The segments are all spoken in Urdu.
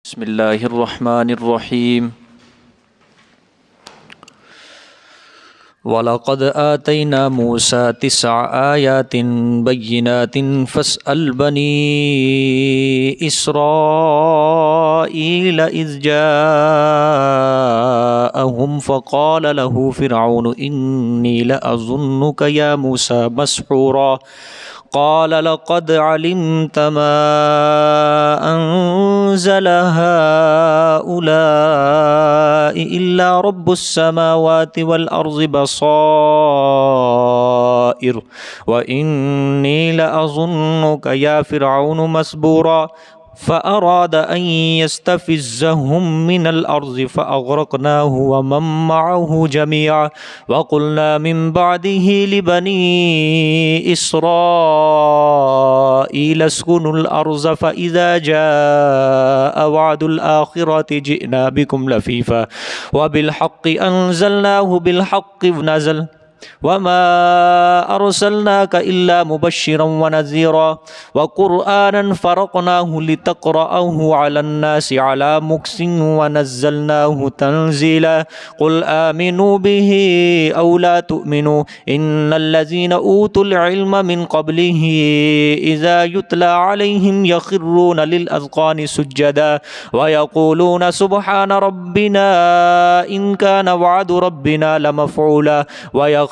بسم اللہ الرحمن الرحیم وَلَقَدْ آتَيْنَا مُوسَى 9 آيَاتٍ بَيِّنَاتٍ فَاسْأَلْ بَنِي إِسْرَائِيلَ إِذْ جَاءَهُمْ فَقَالَ لَهُ فِرْعَوْنُ إِنِّي لَأَظُنُّكَ يَا مُوسَى مَسْحُورًا قال لقد علمت ما أنزل هؤلاء إلا رب السماوات والأرض بصائر وإني لأظنك يا فرعون مسبورا فأراد أن يستفزهم من الأرض فأغرقناه ومن معه جميعا وقلنا من بعده لبني إسرائيل اسكنوا الأرض فإذا جاء وعد الآخرة جئنا بكم لفيفا وبالحق أنزلناه بالحق نزل وما أرسلناك إلا مبشرا ونذيرا وقرآنا فرقناه لتقرأه على الناس على مكث ونزلناه تنزيلا قل آمنوا به أو لا تؤمنوا إن الذين أوتوا العلم من قبله إذا يتلى عليهم يخرون للأذقان سجدا ويقولون سبحان ربنا إن كان وعد ربنا لمفعولا ويخرون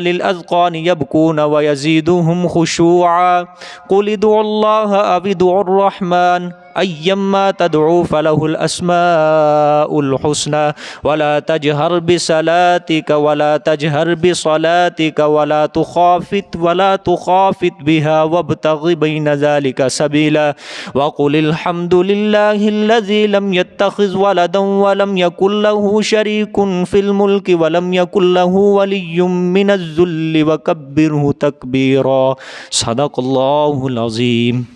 للأذقان يبكون ويزيدهم خشوعا قل ادعوا الله أو ادعوا الرحمن أيما تدعوا فله الأسماء الحسنى ولا تجهر بصلاتك ولا تجهر بصلاتك ولا تخافت بها وابتغ بين ذلك سبيلا وقل الحمد لله الذي لم يتخذ ولدا ولم يكن له شريك في الملك ولم يكن له ولي من الذل وكبره تكبيرا صدق الله العظيم.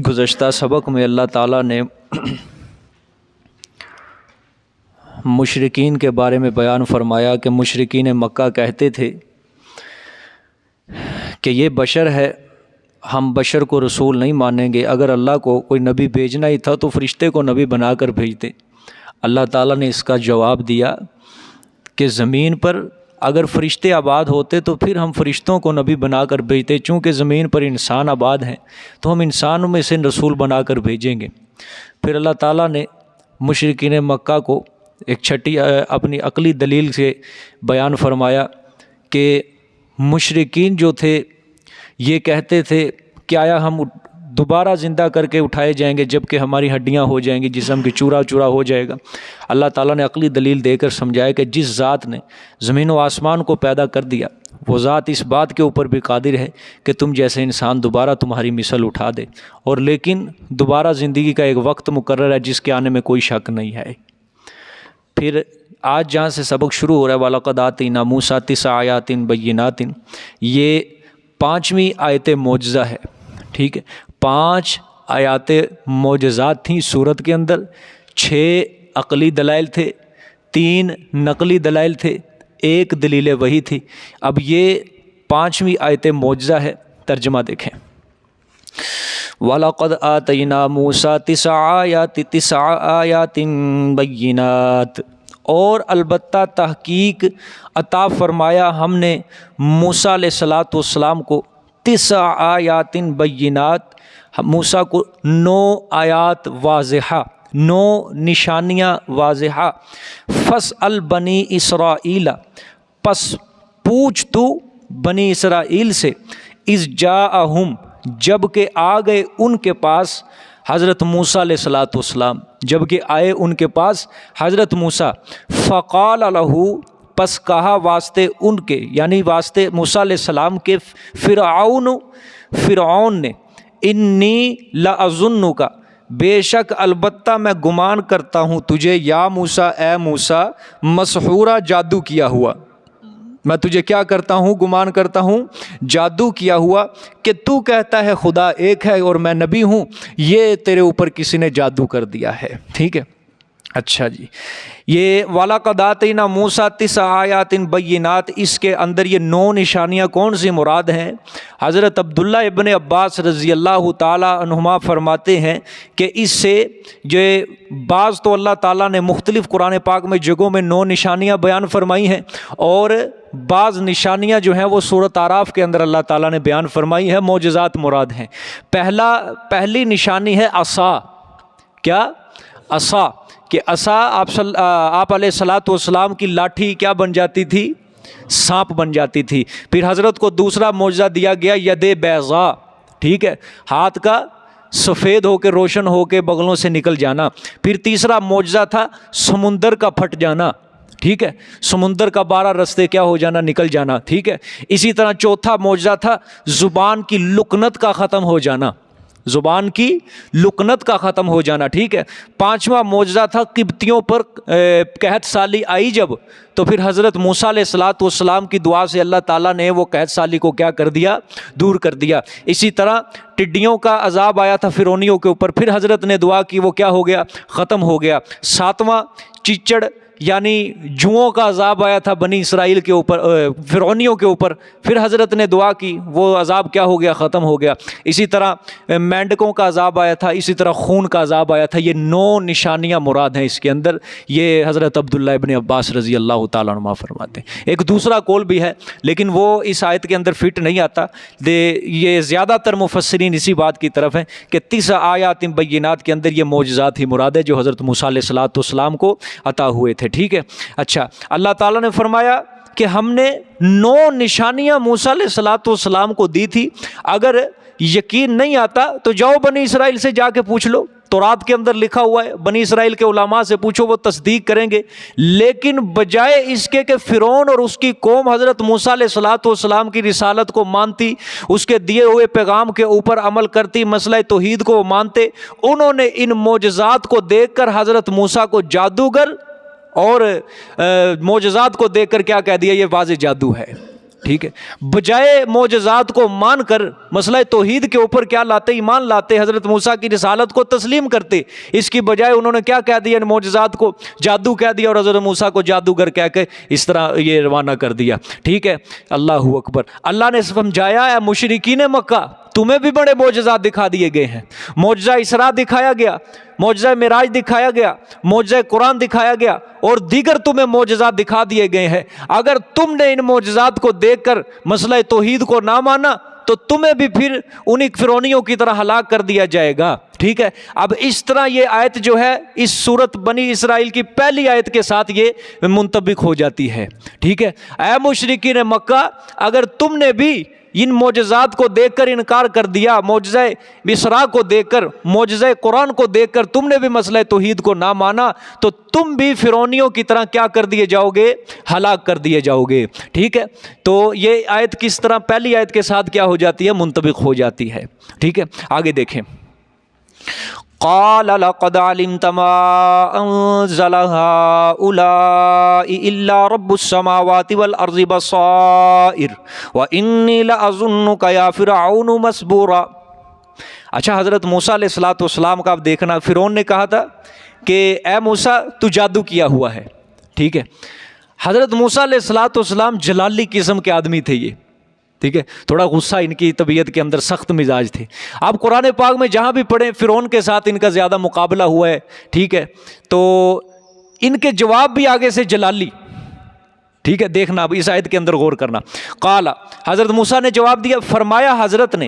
گزشتہ سبق میں اللہ تعالیٰ نے مشرکین کے بارے میں بیان فرمایا کہ مشرکین مکہ کہتے تھے کہ یہ بشر ہے، ہم بشر کو رسول نہیں مانیں گے، اگر اللہ کو کوئی نبی بھیجنا ہی تھا تو فرشتے کو نبی بنا کر بھیجتے۔ اللہ تعالیٰ نے اس کا جواب دیا کہ زمین پر اگر فرشتے آباد ہوتے تو پھر ہم فرشتوں کو نبی بنا کر بھیجتے، چونکہ زمین پر انسان آباد ہیں تو ہم انسانوں میں سے رسول بنا کر بھیجیں گے۔ پھر اللہ تعالیٰ نے مشرکین مکہ کو ایک چھٹی اپنی عقلی دلیل سے بیان فرمایا کہ مشرکین جو تھے یہ کہتے تھے کہ آیا ہم دوبارہ زندہ کر کے اٹھائے جائیں گے جب کہ ہماری ہڈیاں ہو جائیں گی، جسم کی چورا چورا ہو جائے گا۔ اللہ تعالیٰ نے عقلی دلیل دے کر سمجھایا کہ جس ذات نے زمین و آسمان کو پیدا کر دیا وہ ذات اس بات کے اوپر بھی قادر ہے کہ تم جیسے انسان دوبارہ تمہاری مثل اٹھا دے، اور لیکن دوبارہ زندگی کا ایک وقت مقرر ہے جس کے آنے میں کوئی شک نہیں ہے۔ پھر آج جہاں سے سبق شروع ہو رہا ہے وَلَقَدْ آتَيْنَا مُوسَى 9 آيَاتٍ بَيِّنَاتٍ، یہ 5ویں آیت معجزہ ہے، ٹھیک ہے۔ 5 آیات معجزات تھیں سورت کے اندر، 6 عقلی دلائل تھے، 3 نقلی دلائل تھے، 1 دلیل وحی تھی۔ اب یہ 5ویں آیت معجزہ ہے، ترجمہ دیکھیں۔ وَلَقَدْ آتَيْنَا مُوسَى 9 آيَاتٍ بَيِّنَاتٍ، اور البتہ تحقیق عطا فرمایا ہم نے موسیٰ علیہ السلام کو 9 آیات بینات، موسیٰ کو 9 آیات واضحہ، 9 نشانیاں واضحہ۔ فَاسْأَلْ بَنِي إِسْرَائِيلَ، پس پوچھ تو بنی اسرائیل سے، اِذْ جَاءَهُمْ، جب کہ آ گئے ان کے پاس حضرت موسیٰ علیہ السلام، جب کہ آئے ان کے پاس حضرت موسیٰ، فَقَالَ لَهُ، پس کہا واسطے ان کے، یعنی واسطے موسیٰ علیہ السلام کے فرعون نے، انی لَأَظُنُّکَ، بے شک البتہ میں گمان کرتا ہوں تجھے، یا موسیٰ، اے موسیٰ، مسحورا، جادو کیا ہوا، میں تجھے کیا کرتا ہوں، گمان کرتا ہوں جادو کیا ہوا، کہ تو کہتا ہے خدا ایک ہے اور میں نبی ہوں، یہ تیرے اوپر کسی نے جادو کر دیا ہے، ٹھیک ہے۔ اچھا جی، یہ وَلَقَدْ آتَيْنَا مُوسَىٰ 9 آیات بینات، اس کے اندر یہ 9 نشانیاں کون سی مراد ہیں؟ حضرت عبداللہ ابن عباس رضی اللہ تعالیٰ عنہما فرماتے ہیں کہ اس سے جو بعض تو اللہ تعالیٰ نے مختلف قرآن پاک میں جگہوں میں 9 نشانیاں بیان فرمائی ہیں، اور بعض نشانیاں جو ہیں وہ سورۃ اعراف کے اندر اللہ تعالیٰ نے بیان فرمائی ہے، معجزات مراد ہیں۔ پہلی نشانی ہے عصا۔ کیا؟ عصا، کہ عصا آپ علیہ الصلاۃ والسلام کی لاٹھی کیا بن جاتی تھی؟ سانپ بن جاتی تھی۔ پھر حضرت کو دوسرا معجزہ دیا گیا ید بیضاء، ٹھیک ہے، ہاتھ کا سفید ہو کے روشن ہو کے بغلوں سے نکل جانا۔ پھر تیسرا معجزہ تھا سمندر کا پھٹ جانا، ٹھیک ہے، سمندر کا 12 رستے کیا ہو جانا؟ نکل جانا، ٹھیک ہے۔ اسی طرح چوتھا معجزہ تھا زبان کی لکنت کا ختم ہو جانا، زبان کی لکنت کا ختم ہو جانا، ٹھیک ہے۔ پانچواں معجزہ تھا قبطیوں پر قحط سالی آئی جب، تو پھر حضرت موسیٰ علیہ الصلاۃ والسلام کی دعا سے اللہ تعالیٰ نے وہ قحط سالی کو کیا کر دیا؟ دور کر دیا۔ اسی طرح ٹڈیوں کا عذاب آیا تھا فرعونیوں کے اوپر، پھر حضرت نے دعا کی، وہ کیا ہو گیا؟ ختم ہو گیا۔ ساتواں چیچڑ یعنی جوؤں کا عذاب آیا تھا بنی اسرائیل کے اوپر، فرعونیوں کے اوپر، پھر حضرت نے دعا کی، وہ عذاب کیا ہو گیا؟ ختم ہو گیا۔ اسی طرح مینڈکوں کا عذاب آیا تھا، اسی طرح خون کا عذاب آیا تھا۔ یہ 9 نشانیاں مراد ہیں اس کے اندر، یہ حضرت عبداللہ ابن عباس رضی اللہ تعالیٰ عنہ فرماتے ہیں۔ ایک دوسرا قول بھی ہے لیکن وہ اس آیت کے اندر فٹ نہیں آتا، یہ زیادہ تر مفسرین اسی بات کی طرف ہیں کہ 9 آیات بینات کے اندر یہ معجزات ہی مراد ہے جو حضرت موسیٰ علیہ الصلاۃ والسلام کو عطا ہوئے تھے، ٹھیک ہے۔ اچھا، اللہ تعالیٰ نے فرمایا کہ ہم نے 9 نشانیاں موسیٰ علیہ الصلاۃ والسلام کو دی تھی، اگر یقین نہیں آتا تو جاؤ بنی اسرائیل سے جا کے پوچھ لو، تورات کے اندر لکھا ہوا ہے، بنی اسرائیل کے علماء سے پوچھو، وہ تصدیق کریں گے۔ لیکن بجائے اس کے کہ فرعون اور اس کی قوم حضرت موسیٰ علیہ الصلاۃ والسلام کی رسالت کو مانتی، اس کے دیے ہوئے پیغام کے اوپر عمل کرتی، مسئلہ توحید کو مانتے، انہوں نے ان معجزات کو دیکھ کر حضرت موسیٰ کو جادوگر اور معجزات کو دیکھ کر کیا کہہ دیا؟ یہ واضح جادو ہے، ٹھیک ہے۔ بجائے معجزات کو مان کر مسئلہ توحید کے اوپر کیا لاتے؟ ایمان لاتے، حضرت موسیٰ کی رسالت کو تسلیم کرتے، اس کی بجائے انہوں نے کیا کہہ دیا؟ معجزات کو جادو کہہ دیا، اور حضرت موسیٰ کو جادوگر کہہ کے اس طرح یہ روانہ کر دیا، ٹھیک ہے۔ اللہ اکبر۔ اللہ نے سمجھایا اے مشرکین مکہ، تمہیں بھی بڑے معجزات دکھا دیے گئے ہیں، معجزہ اسراء دکھایا گیا، معجزہ معراج دکھایا گیا، معجزہ قرآن دکھایا گیا، اور دیگر تمہیں معجزات دکھا دیے گئے ہیں۔ اگر تم نے ان معجزات کو دیکھ کر مسئلہ توحید کو نہ مانا تو تمہیں بھی پھر انہی فرعونیوں کی طرح ہلاک کر دیا جائے گا، ٹھیک ہے۔ اب اس طرح یہ آیت جو ہے اس سورت بنی اسرائیل کی پہلی آیت کے ساتھ یہ منطبق ہو جاتی ہے، ٹھیک ہے۔ اے مشرکین مکہ، اگر تم نے بھی ان معجزات کو دیکھ کر انکار کر دیا، معجزہ اسراء کو دیکھ کر، معجزہ قرآن کو دیکھ کر تم نے بھی مسئلہ توحید کو نہ مانا، تو تم بھی فرعونیوں کی طرح کیا کر دیے جاؤ گے؟ ہلاک کر دیے جاؤ گے، ٹھیک ہے۔ تو یہ آیت کس طرح پہلی آیت کے ساتھ کیا ہو جاتی ہے؟ منطبق ہو جاتی ہے، ٹھیک ہے۔ آگے دیکھیں، قال لقد علمت ما انزل هؤلاء الا رب السماوات والارض بصائر واني لاظنك يا فرعون مسبورا۔ اچھا، حضرت موسیٰ علیہ الصلاۃ والسلام کا آپ دیکھنا، فرعون نے کہا تھا کہ اے موسیٰ تو جادو کیا ہوا ہے، ٹھیک ہے۔ حضرت موسیٰ علیہ الصلاۃ والسلام جلالی قسم کے آدمی تھے، یہ ٹھیک ہے، تھوڑا غصہ ان کی طبیعت کے اندر، سخت مزاج تھے۔ آپ قرآن پاک میں جہاں بھی پڑھیں فرعون کے ساتھ ان کا زیادہ مقابلہ ہوا ہے، ٹھیک ہے، تو ان کے جواب بھی آگے سے جلالی، ٹھیک ہے۔ دیکھنا اب اس آیت کے اندر غور کرنا۔ قال، حضرت موسیٰ نے جواب دیا، فرمایا حضرت نے،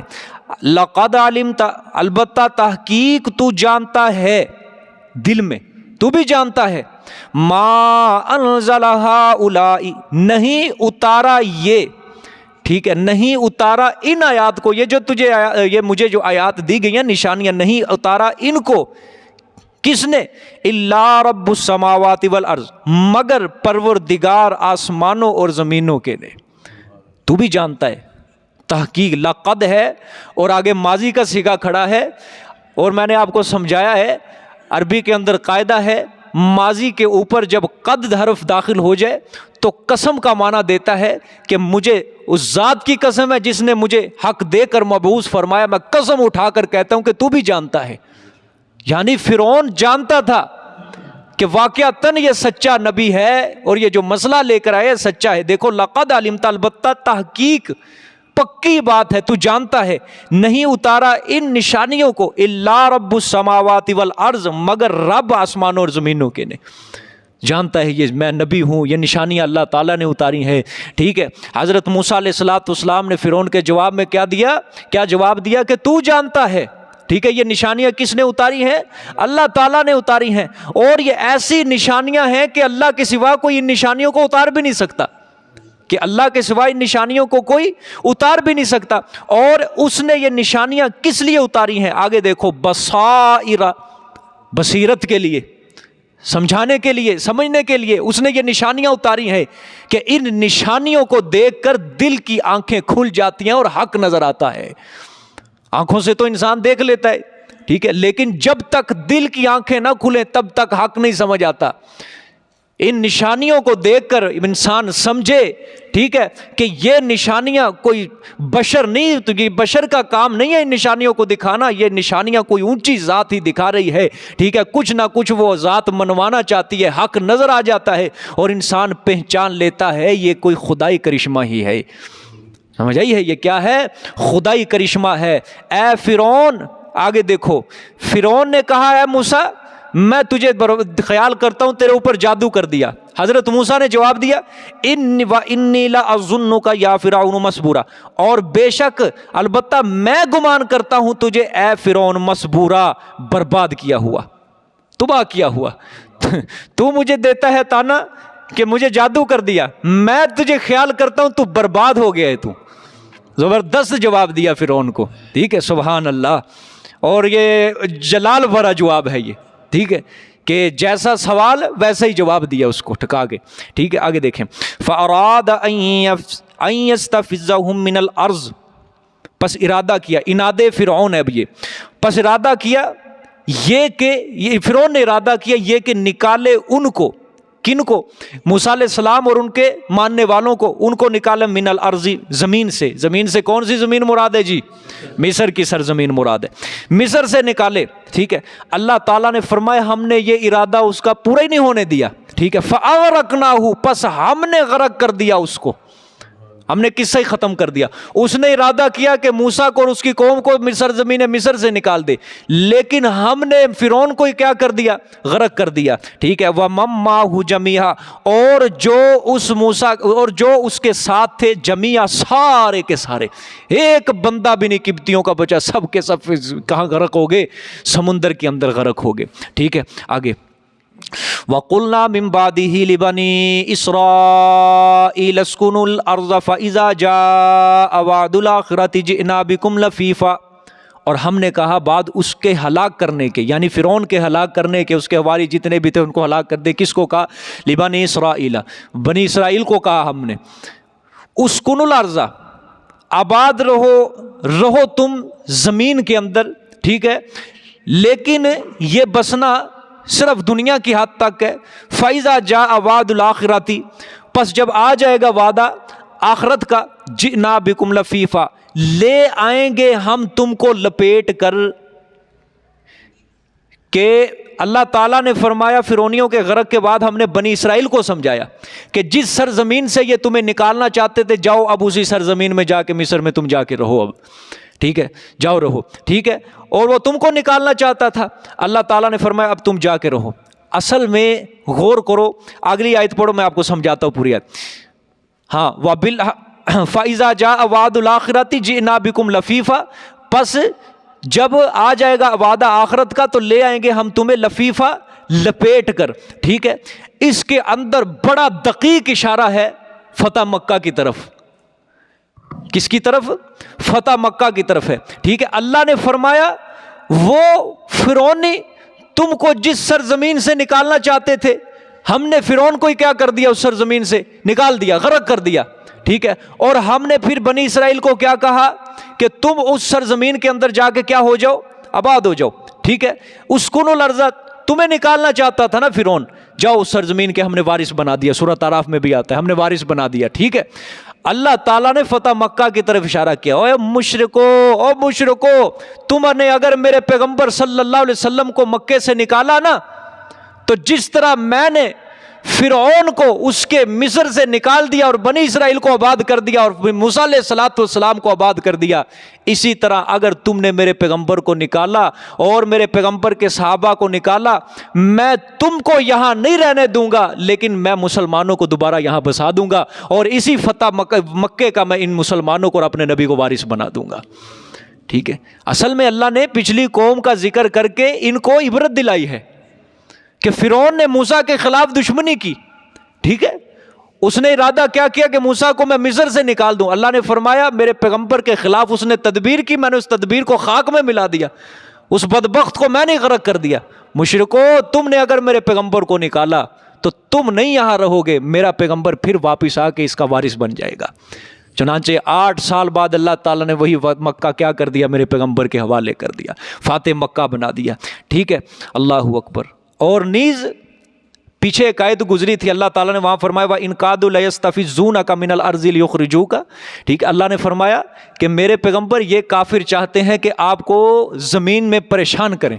لقد علمت، البتہ تحقیق تو جانتا ہے، دل میں تو بھی جانتا ہے، ما انزل ہؤلاء، نہیں اتارا یہ، ٹھیک ہے، نہیں اتارا ان آیات کو، یہ جو تجھے یہ مجھے جو آیات دی گئی ہیں، نشانیاں، نہیں اتارا ان کو، کس نے؟ الا رب السماوات والارض، مگر پروردگار آسمانوں اور زمینوں کے نے۔ تو بھی جانتا ہے، تحقیق لقد ہے اور آگے ماضی کا صیغہ کھڑا ہے، اور میں نے آپ کو سمجھایا ہے عربی کے اندر قاعدہ ہے، ماضی کے اوپر جب قد حرف داخل ہو جائے تو قسم کا معنی دیتا ہے کہ مجھے اس ذات کی قسم ہے جس نے مجھے حق دے کر مبعوث فرمایا، میں قسم اٹھا کر کہتا ہوں کہ تو بھی جانتا ہے۔ یعنی فرعون جانتا تھا کہ واقعتاً یہ سچا نبی ہے اور یہ جو مسئلہ لے کر آیا سچا ہے. دیکھو لقد علمت، البتہ تحقیق پکی بات ہے، تو جانتا ہے نہیں اتارا ان نشانیوں کو الا رب السماوات والارض، مگر رب آسمانوں اور زمینوں کے نے. جانتا ہے یہ میں نبی ہوں، یہ نشانیاں اللہ تعالیٰ نے اتاری ہیں. ٹھیک ہے، حضرت موسیٰ علیہ السلام نے فرعون کے جواب میں کیا دیا؟ کیا جواب دیا کہ تو جانتا ہے. ٹھیک ہے، یہ نشانیاں کس نے اتاری ہیں؟ اللہ تعالیٰ نے اتاری ہیں، اور یہ ایسی نشانیاں ہیں کہ اللہ کے سوا کوئی ان نشانیوں کو اتار بھی نہیں سکتا، کہ اللہ کے سوا ان نشانیوں کو کوئی اتار بھی نہیں سکتا. اور اس نے یہ نشانیاں کس لیے اتاری ہیں؟ آگے دیکھو، بصائر، بصیرت کے لیے، سمجھانے کے لیے، سمجھنے کے لیے اس نے یہ نشانیاں اتاری ہیں کہ ان نشانیوں کو دیکھ کر دل کی آنکھیں کھل جاتی ہیں اور حق نظر آتا ہے. آنکھوں سے تو انسان دیکھ لیتا ہے، ٹھیک ہے، لیکن جب تک دل کی آنکھیں نہ کھلیں تب تک حق نہیں سمجھ آتا. ان نشانیوں کو دیکھ کر انسان سمجھے، ٹھیک ہے، کہ یہ نشانیاں کوئی بشر نہیں، تو یہ بشر کا کام نہیں ہے ان نشانیوں کو دکھانا، یہ نشانیاں کوئی اونچی ذات ہی دکھا رہی ہے. ٹھیک ہے، کچھ نہ کچھ وہ ذات منوانا چاہتی ہے، حق نظر آ جاتا ہے اور انسان پہچان لیتا ہے یہ کوئی خدائی کرشمہ ہی ہے. سمجھ آئی ہے؟ یہ کیا ہے؟ خدائی کرشمہ ہے. اے فرعون، آگے دیکھو، فرعون نے کہا اے موسیٰ میں تجھے خیال کرتا ہوں تیرے اوپر جادو کر دیا. حضرت موسیٰ نے جواب دیا انی لأظنک یا فرعون مسبورا، اور بے شک البتہ میں گمان کرتا ہوں تجھے اے فرعون مسبورا، برباد کیا ہوا، تباہ کیا ہوا. تو مجھے دیتا ہے تانا کہ مجھے جادو کر دیا، میں تجھے خیال کرتا ہوں تو برباد ہو گیا ہے. تو زبردست جواب دیا فرعون کو. ٹھیک ہے، سبحان اللہ. اور یہ جلال بھرا جواب ہے یہ، ٹھیک ہے، کہ جیسا سوال ویسا ہی جواب دیا اس کو ٹھکا کے. ٹھیک ہے، آگے دیکھیں. فَأَرَادَ أَن يَسْتَفِزَّهُم مِّنَ الْأَرْضِ، پس ارادہ کیا، اناد فرعون ہے اب یہ، پس ارادہ کیا یہ کہ یہ فرعون نے ارادہ کیا یہ کہ نکالے ان کو، کن کو؟ موسیٰ علیہ السلام اور ان کے ماننے والوں کو، ان کو نکالے من الارض، زمین سے. زمین سے کون سی زمین مراد ہے جی؟ مصر کی سرزمین مراد ہے، مصر سے نکالے. ٹھیک ہے، اللہ تعالیٰ نے فرمایا ہم نے یہ ارادہ اس کا پورا ہی نہیں ہونے دیا. ٹھیک ہے، فَأَغْرَقْنَاهُ، پس ہم نے غرق کر دیا اس کو، ہم نے قصہ ہی ختم کر دیا. اس نے ارادہ کیا کہ موسیٰ کو اور اس کی قوم کو سرزمین مصر سے نکال دے، لیکن ہم نے فرعون کو کیا کر دیا؟ غرق کر دیا. ٹھیک ہے، وَمَن مَّعَهُ جَمِيعًا، اور جو اس موسیٰ اور جو اس کے ساتھ تھے، جمیعہ سارے کے سارے، ایک بندہ بھی نہیں قبطیوں کا بچا، سب کے سب کہاں غرق ہو گئے؟ سمندر کے اندر غرق ہو گئے. ٹھیک ہے، آگے. وَقُلْنَا مِن بَعْدِهِ لِبَنِي إِسْرَائِيلَ اسْكُنُوا الْأَرْضَ فَإِذَا جَاءَ وَعْدُ الْآخِرَةِ جِئْنَا بِكُمْ لَفِيفًا، اور ہم نے کہا بعد اس کے ہلاک کرنے کے، یعنی فرعون کے ہلاک کرنے کے، اس کے حواری جتنے بھی تھے ان کو ہلاک کر دے. کس کو کہا؟ لِبَنِي إِسْرَائِيلَ، بنی اسرائیل کو کہا ہم نے. اسْكُنُوا الْأَرْضَ، آباد رہو تم زمین کے اندر. ٹھیک ہے، لیکن یہ بسنا صرف دنیا کی حد تک ہے. فَإِذَا جَاءَ وَعْدُ الْآخِرَةِ، پس جب آ جائے گا وعدہ آخرت کا، جِئْنَا بِكُمْ لَفِيفًا، لے آئیں گے ہم تم کو لپیٹ کر. کہ اللہ تعالیٰ نے فرمایا فرعونیوں کے غرق کے بعد ہم نے بنی اسرائیل کو سمجھایا کہ جس سرزمین سے یہ تمہیں نکالنا چاہتے تھے جاؤ اب اسی سرزمین میں جا کے، مصر میں تم جا کے رہو اب. ٹھیک ہے، جاؤ رہو. ٹھیک ہے، اور وہ تم کو نکالنا چاہتا تھا، اللہ تعالیٰ نے فرمایا اب تم جا کے رہو. اصل میں غور کرو، اگلی آیت پڑھو، میں آپ کو سمجھاتا ہوں پوری آیت. ہاں، فَإِذَا جَاءَ وَعْدُ الْآخِرَةِ جِئْنَا بِكُمْ لَفِيفًا، پس جب آ جائے گا وعدہ آخرت کا تو لے آئیں گے ہم تمہیں لفیفہ، لپیٹ کر. ٹھیک ہے، اس کے اندر بڑا دقیق اشارہ ہے فتح مکہ کی طرف. کس کی طرف؟ فتح مکہ کی طرف ہے. ٹھیک ہے، اللہ نے فرمایا وہ فرعونی تم کو جس سرزمین سے نکالنا چاہتے تھے ہم نے فرعون کو ہی کیا کر دیا؟ اس سرزمین سے نکال دیا، غرق کر دیا. ٹھیک ہے، اور ہم نے پھر بنی اسرائیل کو کیا کہا کہ تم اس سرزمین کے اندر جا کے کیا ہو جاؤ؟ آباد ہو جاؤ. ٹھیک ہے، اسکنوا الارض، تمہیں نکالنا چاہتا تھا نا فرعون، جاؤ اس سرزمین کے ہم نے وارث بنا دیا. سورۃ اعراف میں بھی آتا ہے ہم نے وارث بنا دیا. ٹھیک ہے، اللہ تعالیٰ نے فتح مکہ کی طرف اشارہ کیا. اے مشرکو، تم نے اگر میرے پیغمبر صلی اللہ علیہ وسلم کو مکے سے نکالا نا تو جس طرح میں نے فرعون کو اس کے مصر سے نکال دیا اور بنی اسرائیل کو آباد کر دیا اور موسیٰ علیہ السلام کو آباد کر دیا، اسی طرح اگر تم نے میرے پیغمبر کو نکالا اور میرے پیغمبر کے صحابہ کو نکالا، میں تم کو یہاں نہیں رہنے دوں گا، لیکن میں مسلمانوں کو دوبارہ یہاں بسا دوں گا، اور اسی فتح مکے کا میں ان مسلمانوں کو اور اپنے نبی کو وارث بنا دوں گا۔ ٹھیک ہے، اصل میں اللہ نے پچھلی قوم کا ذکر کر کے ان کو عبرت دلائی ہے کہ فرعون نے موسیٰ کے خلاف دشمنی کی، ٹھیک ہے، اس نے ارادہ کیا کیا کہ موسیٰ کو میں مصر سے نکال دوں۔ اللہ نے فرمایا میرے پیغمبر کے خلاف اس نے تدبیر کی، میں نے اس تدبیر کو خاک میں ملا دیا، اس بدبخت کو میں نے غرق کر دیا۔ مشرکو، تم نے اگر میرے پیغمبر کو نکالا تو تم نہیں یہاں رہو گے، میرا پیغمبر پھر واپس آ کے اس کا وارث بن جائے گا۔ چنانچہ 8 سال بعد اللہ تعالیٰ نے وہی مکہ کیا کر دیا، میرے پیغمبر کے حوالے کر دیا، فاتح مکہ بنا دیا۔ ٹھیک ہے، اللہ اکبر۔ اور نیز پیچھے ایک آیت گزری تھی، اللہ تعالیٰ نے وہاں فرمایا وَإِن كَادُوا لَيَسْتَفِزُّونَكَ مِنَ الْأَرْضِ لِيُخْرِجُوكَ۔ ٹھیک ہے، اللہ نے فرمایا کہ میرے پیغمبر یہ کافر چاہتے ہیں کہ آپ کو زمین میں پریشان کریں،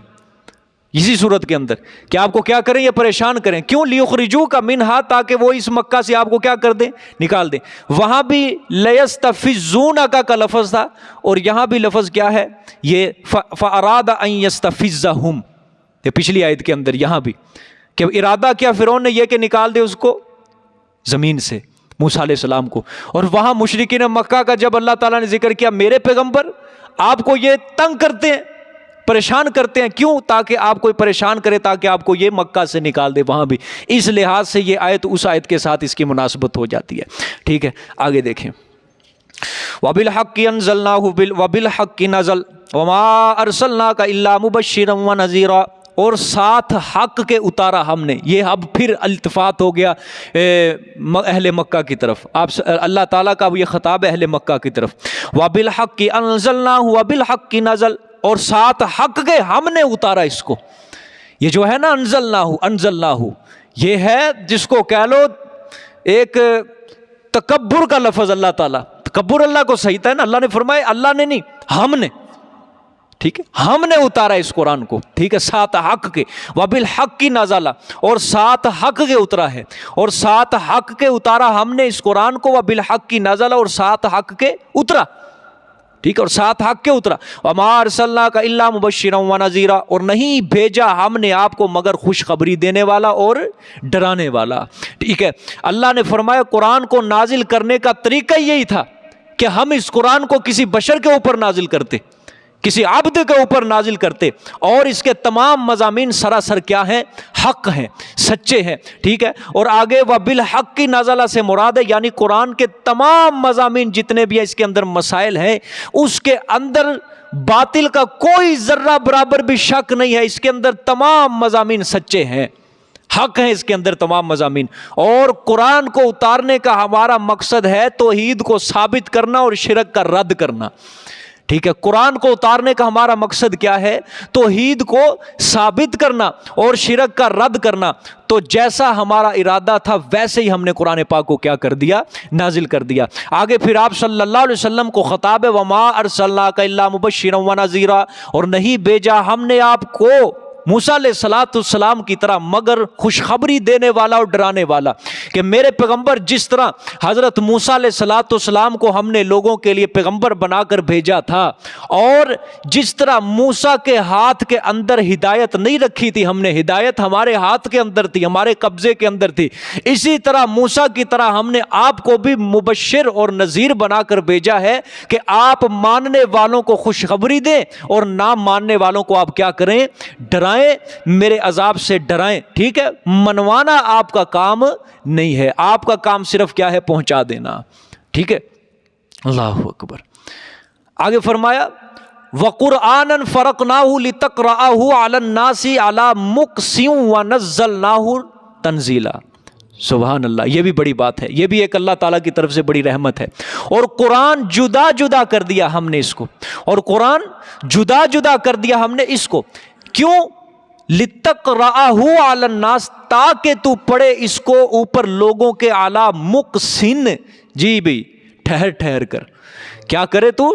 اسی صورت کے اندر کہ آپ کو کیا کریں، یہ پریشان کریں۔ کیوں؟ لِيُخْرِجُوكَ مِنْهَا، تاکہ وہ اس مکہ سے آپ کو کیا کر دیں، نکال دیں۔ وہاں بھی لَيَسْتَفِزُّونَكَ کا لفظ تھا، اور یہاں بھی لفظ کیا ہے، یہ فَأَرَادَ أَن يَسْتَفِزَّهُمْ، یہ پچھلی آیت کے اندر یہاں بھی کہ ارادہ کیا فرعون نے، یہ کہ نکال دے اس کو زمین سے، موسیٰ علیہ السلام کو۔ اور وہاں مشرکین مکہ کا جب اللہ تعالیٰ نے ذکر کیا، میرے پیغمبر آپ کو یہ تنگ کرتے ہیں، پریشان کرتے ہیں، کیوں؟ تاکہ آپ کو پریشان کرے، تاکہ آپ کو یہ مکہ سے نکال دے۔ وہاں بھی اس لحاظ سے یہ آیت اس آیت کے ساتھ اس کی مناسبت ہو جاتی ہے۔ ٹھیک ہے، آگے دیکھیں، وَبِالْحَقِّ أَنزَلْنَاهُ وَبِالْحَقِّ نَزَلَ وَمَا أَرْسَلْنَاكَ إِلَّا مُبَشِّرًا وَنَذِيرًا، اور ساتھ حق کے اتارا ہم نے۔ یہ اب پھر التفات ہو گیا اہل مکہ کی طرف، آپ اللہ تعالیٰ کا یہ خطاب ہے اہل مکہ کی طرف۔ وَبِالْحَقِّ أَنزَلْنَاهُ وَبِالْحَقِّ نَزَلَ، اور ساتھ حق کے ہم نے اتارا اس کو۔ یہ جو ہے نا انزلناہ، یہ ہے جس کو کہہ لو ایک تکبر کا لفظ۔ اللہ تعالیٰ تکبر اللہ کو صحیح تھا نا، اللہ نے فرمایا اللہ نے نہیں، ہم نے، ٹھیک ہے، ہم نے اتارا اس قرآن کو، ٹھیک ہے، ساتھ حق کے۔ وَبِالْحَقِّ نَزَلَ، اور ساتھ حق کے اترا ہے، اور ساتھ حق کے اتارا ہم نے اس قرآن کو۔ وَبِالْحَقِّ نَزَلَ، اور ساتھ حق کے اترا، ٹھیک ہے، اور ساتھ حق کے اترا۔ وَمَا أَرْسَلْنَاكَ إِلَّا مُبَشِّرًا وَنَذِيرًا، اور نہیں بھیجا ہم نے آپ کو مگر خوشخبری دینے والا اور ڈرانے والا۔ ٹھیک ہے، اللہ نے فرمایا قرآن کو نازل کرنے کا طریقہ یہی تھا کہ ہم اس قرآن کو کسی بشر کے اوپر نازل کرتے، کسی عبد کے اوپر نازل کرتے، اور اس کے تمام مضامین سراسر کیا ہیں، حق ہیں، سچے ہیں۔ ٹھیک ہے، اور آگے وَبِالْحَقِّ نَزَلَ سے مراد ہے یعنی قرآن کے تمام مضامین جتنے بھی اس کے اندر مسائل ہیں، اس کے اندر باطل کا کوئی ذرہ برابر بھی شک نہیں ہے، اس کے اندر تمام مضامین سچے ہیں، حق ہیں اس کے اندر تمام مضامین۔ اور قرآن کو اتارنے کا ہمارا مقصد ہے توحید کو ثابت کرنا اور شرک کا رد کرنا۔ ٹھیک ہے، قرآن کو اتارنے کا ہمارا مقصد کیا ہے، توحید کو ثابت کرنا اور شرک کا رد کرنا۔ تو جیسا ہمارا ارادہ تھا ویسے ہی ہم نے قرآن پاک کو کیا کر دیا، نازل کر دیا۔ آگے پھر آپ صلی اللہ علیہ وسلم کو خطاب ہے وَمَا أَرْسَلْنَاكَ إِلَّا مُبَشِّرًا وَنَذِيرًا، اور نہیں بھیجا ہم نے آپ کو موسیٰ علیہ السلام کی طرح مگر خوشخبری دینے والا اور ڈرانے والا، کہ میرے پیغمبر جس طرح حضرت موسیٰ علیہ السلام کو ہم نے لوگوں کے لیے پیغمبر بنا کر بھیجا تھا، اور جس طرح موسیٰ کے ہاتھ کے اندر ہدایت نہیں رکھی تھی ہم نے، ہدایت ہمارے ہاتھ کے اندر تھی، ہمارے قبضے کے اندر تھی، اسی طرح موسیٰ کی طرح ہم نے آپ کو بھی مبشر اور نذیر بنا کر بھیجا ہے کہ آپ ماننے والوں کو خوشخبری دیں اور نہ ماننے والوں کو آپ کیا کریں، ڈرائیں، میرے عذاب سے ڈرائیں۔ ٹھیک ہے، منوانا آپ کا کام نہیں ہے، آپ کا کام صرف کیا ہے، پہنچا دینا۔ ٹھیک ہے، اللہ اکبر۔ آگے فرمایا وَقُرْآنًا فَرَقْنَاهُ لِتَقْرَأَهُ عَلَى النَّاسِ عَلَى مُقْسٍ وَنَزَّلْنَاهُ تَنزِيلًا۔ سبحان اللہ، یہ بھی بڑی بات ہے، یہ بھی ایک اللہ تعالیٰ کی طرف سے بڑی رحمت ہے۔ اور قرآن جدا جدا کر دیا ہم نے اس کو، اور قرآن جدا جدا کر دیا ہم نے اس کو، کیوں؟ لِتَقْرَأَهُ عَلَى النَّاسِ، تاکہ تو پڑھے اس کو اوپر لوگوں کے، عَلَى مُقْسٍ، جی بھی ٹھہر ٹھہر کر، کیا کرے تو،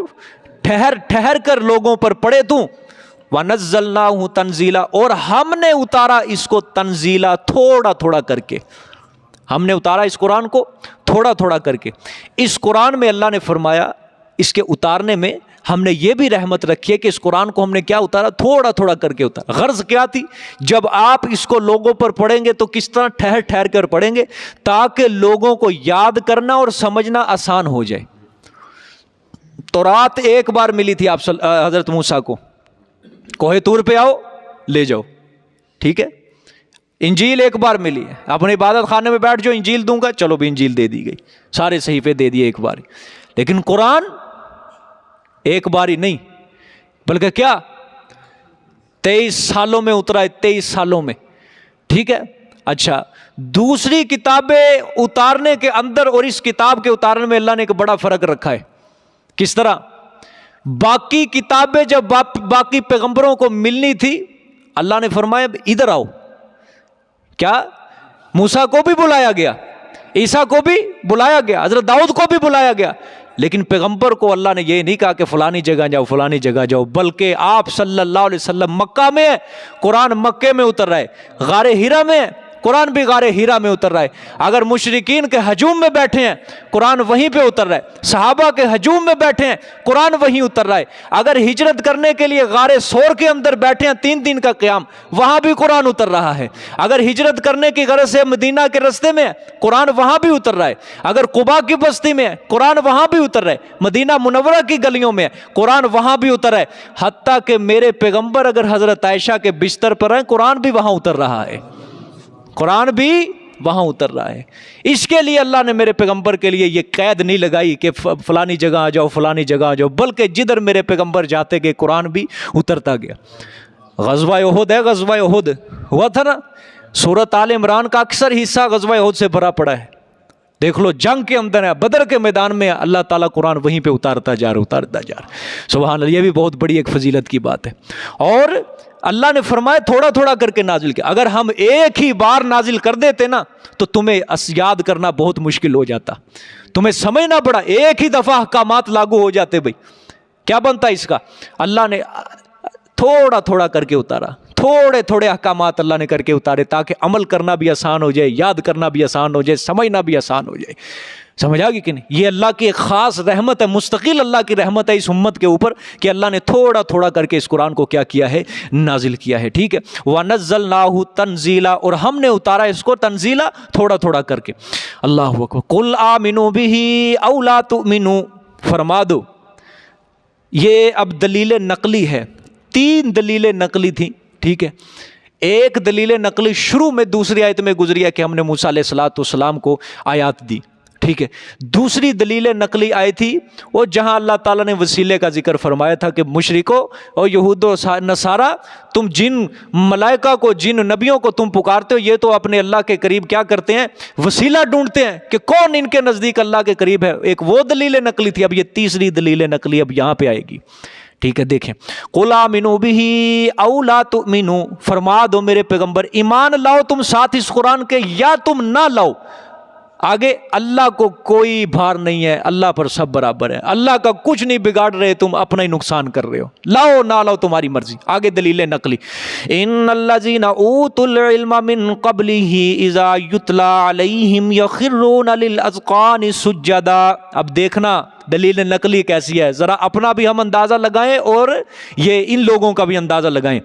ٹھہر ٹھہر کر لوگوں پر پڑھے تو، وَنَزَّلْنَاهُ تَنزِيلًا، اور ہم نے اتارا اس کو تنزیلا، تھوڑا تھوڑا کر کے. ہم نے اتارا اس قرآن کو تھوڑا تھوڑا کر کے. اس قرآن میں اللہ نے فرمایا اس کے اتارنے میں ہم نے یہ بھی رحمت رکھی ہے کہ اس قرآن کو ہم نے کیا اتارا؟ تھوڑا تھوڑا کر کے اتارا. غرض کیا تھی؟ جب آپ اس کو لوگوں پر پڑھیں گے تو کس طرح ٹھہر ٹھہر کر پڑھیں گے تاکہ لوگوں کو یاد کرنا اور سمجھنا آسان ہو جائے. تورات ایک بار ملی تھی آپ حضرت موسیٰ کو، کوہ طور پہ آؤ لے جاؤ، ٹھیک ہے. انجیل ایک بار ملی ہے، اپنے عبادت خانے میں بیٹھ جو انجیل دوں گا، چلو بھی انجیل دے دی گئی، سارے صحیفے دے دیے ایک بار. لیکن قرآن ایک بار ہی نہیں بلکہ کیا 23 سالوں میں اترا ہے، 23 سالوں میں، ٹھیک ہے. اچھا، دوسری کتابیں اتارنے کے اندر اور اس کتاب کے اتارنے میں اللہ نے ایک بڑا فرق رکھا ہے. کس طرح؟ باقی کتابیں جب باقی پیغمبروں کو ملنی تھی، اللہ نے فرمایا ادھر آؤ. کیا؟ موسیٰ کو بھی بلایا گیا، عیسیٰ کو بھی بلایا گیا، حضرت داؤد کو بھی بلایا گیا، لیکن پیغمبر کو اللہ نے یہ نہیں کہا کہ فلانی جگہ جاؤ فلانی جگہ جاؤ، بلکہ آپ صلی اللہ علیہ وسلم مکہ میں ہے، قرآن مکے میں اتر رہا ہے. غار ہیرا میں ہے، قرآن بھی غار ہیرا میں اتر رہا ہے. اگر مشرکین کے ہجوم میں بیٹھے ہیں، قرآن وہیں پہ اتر رہا ہے. صحابہ کے ہجوم میں بیٹھے ہیں، قرآن وہیں اتر رہا ہے. اگر ہجرت کرنے کے لیے غار سور کے اندر بیٹھے ہیں 3 دن کا قیام، وہاں بھی قرآن اتر رہا ہے. اگر ہجرت کرنے کی غرض سے مدینہ کے راستے میں ہے، قرآن وہاں بھی اتر رہا ہے. اگر قباء کی بستی میں ہے، قرآن وہاں بھی اتر رہا ہے. مدینہ منورہ کی گلیوں میں ہے، قرآن وہاں بھی اتر رہا ہے. حتیٰ کہ میرے پیغمبر اگر حضرت عائشہ کے بستر پر ہیں، قرآن بھی وہاں اتر رہا ہے، قرآن بھی وہاں اتر رہا ہے. اس کے لیے اللہ نے میرے پیغمبر کے لیے یہ قید نہیں لگائی کہ فلانی جگہ آ جاؤ فلانی جگہ آ جاؤ، بلکہ جدھر میرے پیغمبر جاتے گئے قرآن بھی اترتا گیا. غزوہ احد ہے، غزوہ احد ہوا تھا نا، سورۃ آل عمران کا اکثر حصہ غزوہ احد سے بھرا پڑا ہے. دیکھ لو جنگ کے اندر ہے، بدر کے میدان میں اللہ تعالیٰ قرآن وہیں پہ اتارتا جا رہا. سبحان اللہ، یہ بھی بہت بڑی ایک فضیلت کی بات ہے. اور اللہ نے فرمایا تھوڑا تھوڑا کر کے نازل کیا. اگر ہم ایک ہی بار نازل کر دیتے نا تو تمہیں یاد کرنا بہت مشکل ہو جاتا، تمہیں سمجھنا پڑا. ایک ہی دفعہ احکامات لاگو ہو جاتے. بھائی کیا بنتا اس کا؟ اللہ نے تھوڑا تھوڑا کر کے اتارا، تھوڑے تھوڑے احکامات اللہ نے کر کے اتارے تاکہ عمل کرنا بھی آسان ہو جائے، یاد کرنا بھی آسان ہو جائے، سمجھنا بھی آسان ہو جائے. سمجھا گی کہ نہیں؟ یہ اللہ کی ایک خاص رحمت ہے، مستقل اللہ کی رحمت ہے اس امت کے اوپر کہ اللہ نے تھوڑا تھوڑا کر کے اس قرآن کو کیا کیا ہے؟ نازل کیا ہے. ٹھیک ہے. وَنَزَّلْنَاهُ تَنزِيلًا، اور ہم نے اتارا اس کو تنزیلا، تھوڑا تھوڑا کر کے. اللہ اکبر. قُلْ آمِنُوا بِهِ أَوْ لَا تُؤْمِنُوا، فرما دو. یہ اب دلیل نقلی ہے. 3 دلیلیں نقلی تھیں. ٹھیک ہے. ایک دلیل نقلی شروع میں دوسری آیت میں گزری ہے کہ ہم نے موسیٰ علیہ السلام کو آیات دی. ٹھیک ہے. دوسری دلیل نقلی آئی تھی وہ جہاں اللہ تعالیٰ نے وسیلے کا ذکر فرمایا تھا کہ مشرکوں اور یہود و نصارہ، تم جن ملائکہ کو، جن نبیوں کو تم پکارتے ہو، یہ تو اپنے اللہ کے قریب کیا کرتے ہیں؟ وسیلہ ڈھونڈتے ہیں کہ کون ان کے نزدیک اللہ کے قریب ہے. ایک وہ دلیل نقلی تھی. اب یہ تیسری دلیل نقلی اب یہاں پہ آئے گی. ٹھیک ہے. دیکھیں، قُلْ آمِنُوا بِهِ أَوْ لَا تُؤْمِنُوا، فرما دو میرے پیغمبر ایمان لاؤ تم ساتھ اس قرآن کے یا تم نہ لاؤ. آگے اللہ کو کوئی بھار نہیں ہے، اللہ پر سب برابر ہے. اللہ کا کچھ نہیں بگاڑ رہے، تم اپنا ہی نقصان کر رہے ہو. لاؤ نہ لاؤ تمہاری مرضی. آگے دلیل نقلی، ان الذین اوتوا العلم من قبلہ اذا یتلی علیہم یخرون للاذقان سجدا. اب دیکھنا دلیل نقلی کیسی ہے، ذرا اپنا بھی ہم اندازہ لگائیں اور یہ ان لوگوں کا بھی اندازہ لگائیں.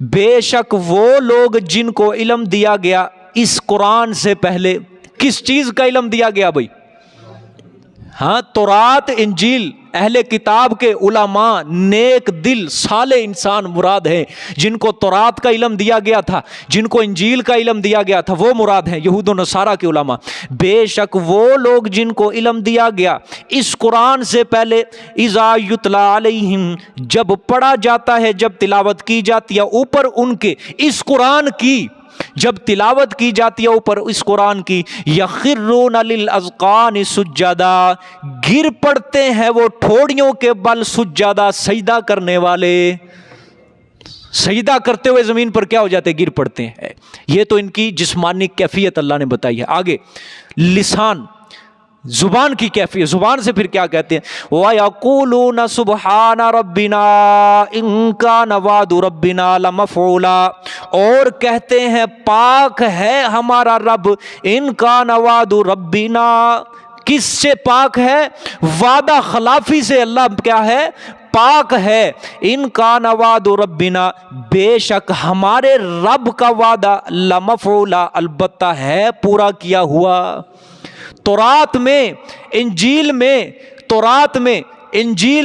بے شک وہ لوگ جن کو علم دیا گیا اس قرآن سے پہلے، کس چیز کا علم دیا گیا بھائی؟ ہاں، تورات انجیل، اہل کتاب کے علماء، نیک دل صالح انسان مراد ہیں جن کو تورات کا علم دیا گیا تھا، جن کو انجیل کا علم دیا گیا تھا، وہ مراد ہیں یہود و نصارہ کے علماء. بے شک وہ لوگ جن کو علم دیا گیا اس قرآن سے پہلے، اذا یتلی علیہم، جب پڑھا جاتا ہے، جب تلاوت کی جاتی ہے اوپر ان کے اس قرآن کی، جب تلاوت کی جاتی ہے اوپر اس قرآن کی، یخرون للاذقان سجدا، گر پڑتے ہیں وہ ٹھوڑیوں کے بل، سجدہ سجدہ کرنے والے، سجدہ کرتے ہوئے زمین پر کیا ہو جاتے؟ گر پڑتے ہیں. یہ تو ان کی جسمانی کیفیت اللہ نے بتائی ہے. آگے لسان، زبان کی کیفیت، زبان سے پھر کیا کہتے ہیں، وَيَقُولُونَ سُبْحَانَ رَبِّنَا إِن كَانَ وَعْدُ رَبِّنَا لَمَفْعُولًا، اور کہتے ہیں پاک ہے ہمارا رب، إِن كَانَ وَعْدُ رَبِّنَا، کس سے پاک ہے؟ وعدہ خلافی سے اللہ کیا ہے؟ پاک ہے۔ ان کان وعد ربنا، بے شک ہمارے رب کا وعدہ، لمفعولا، البتہ ہے پورا کیا ہوا۔ تورات میں، انجیل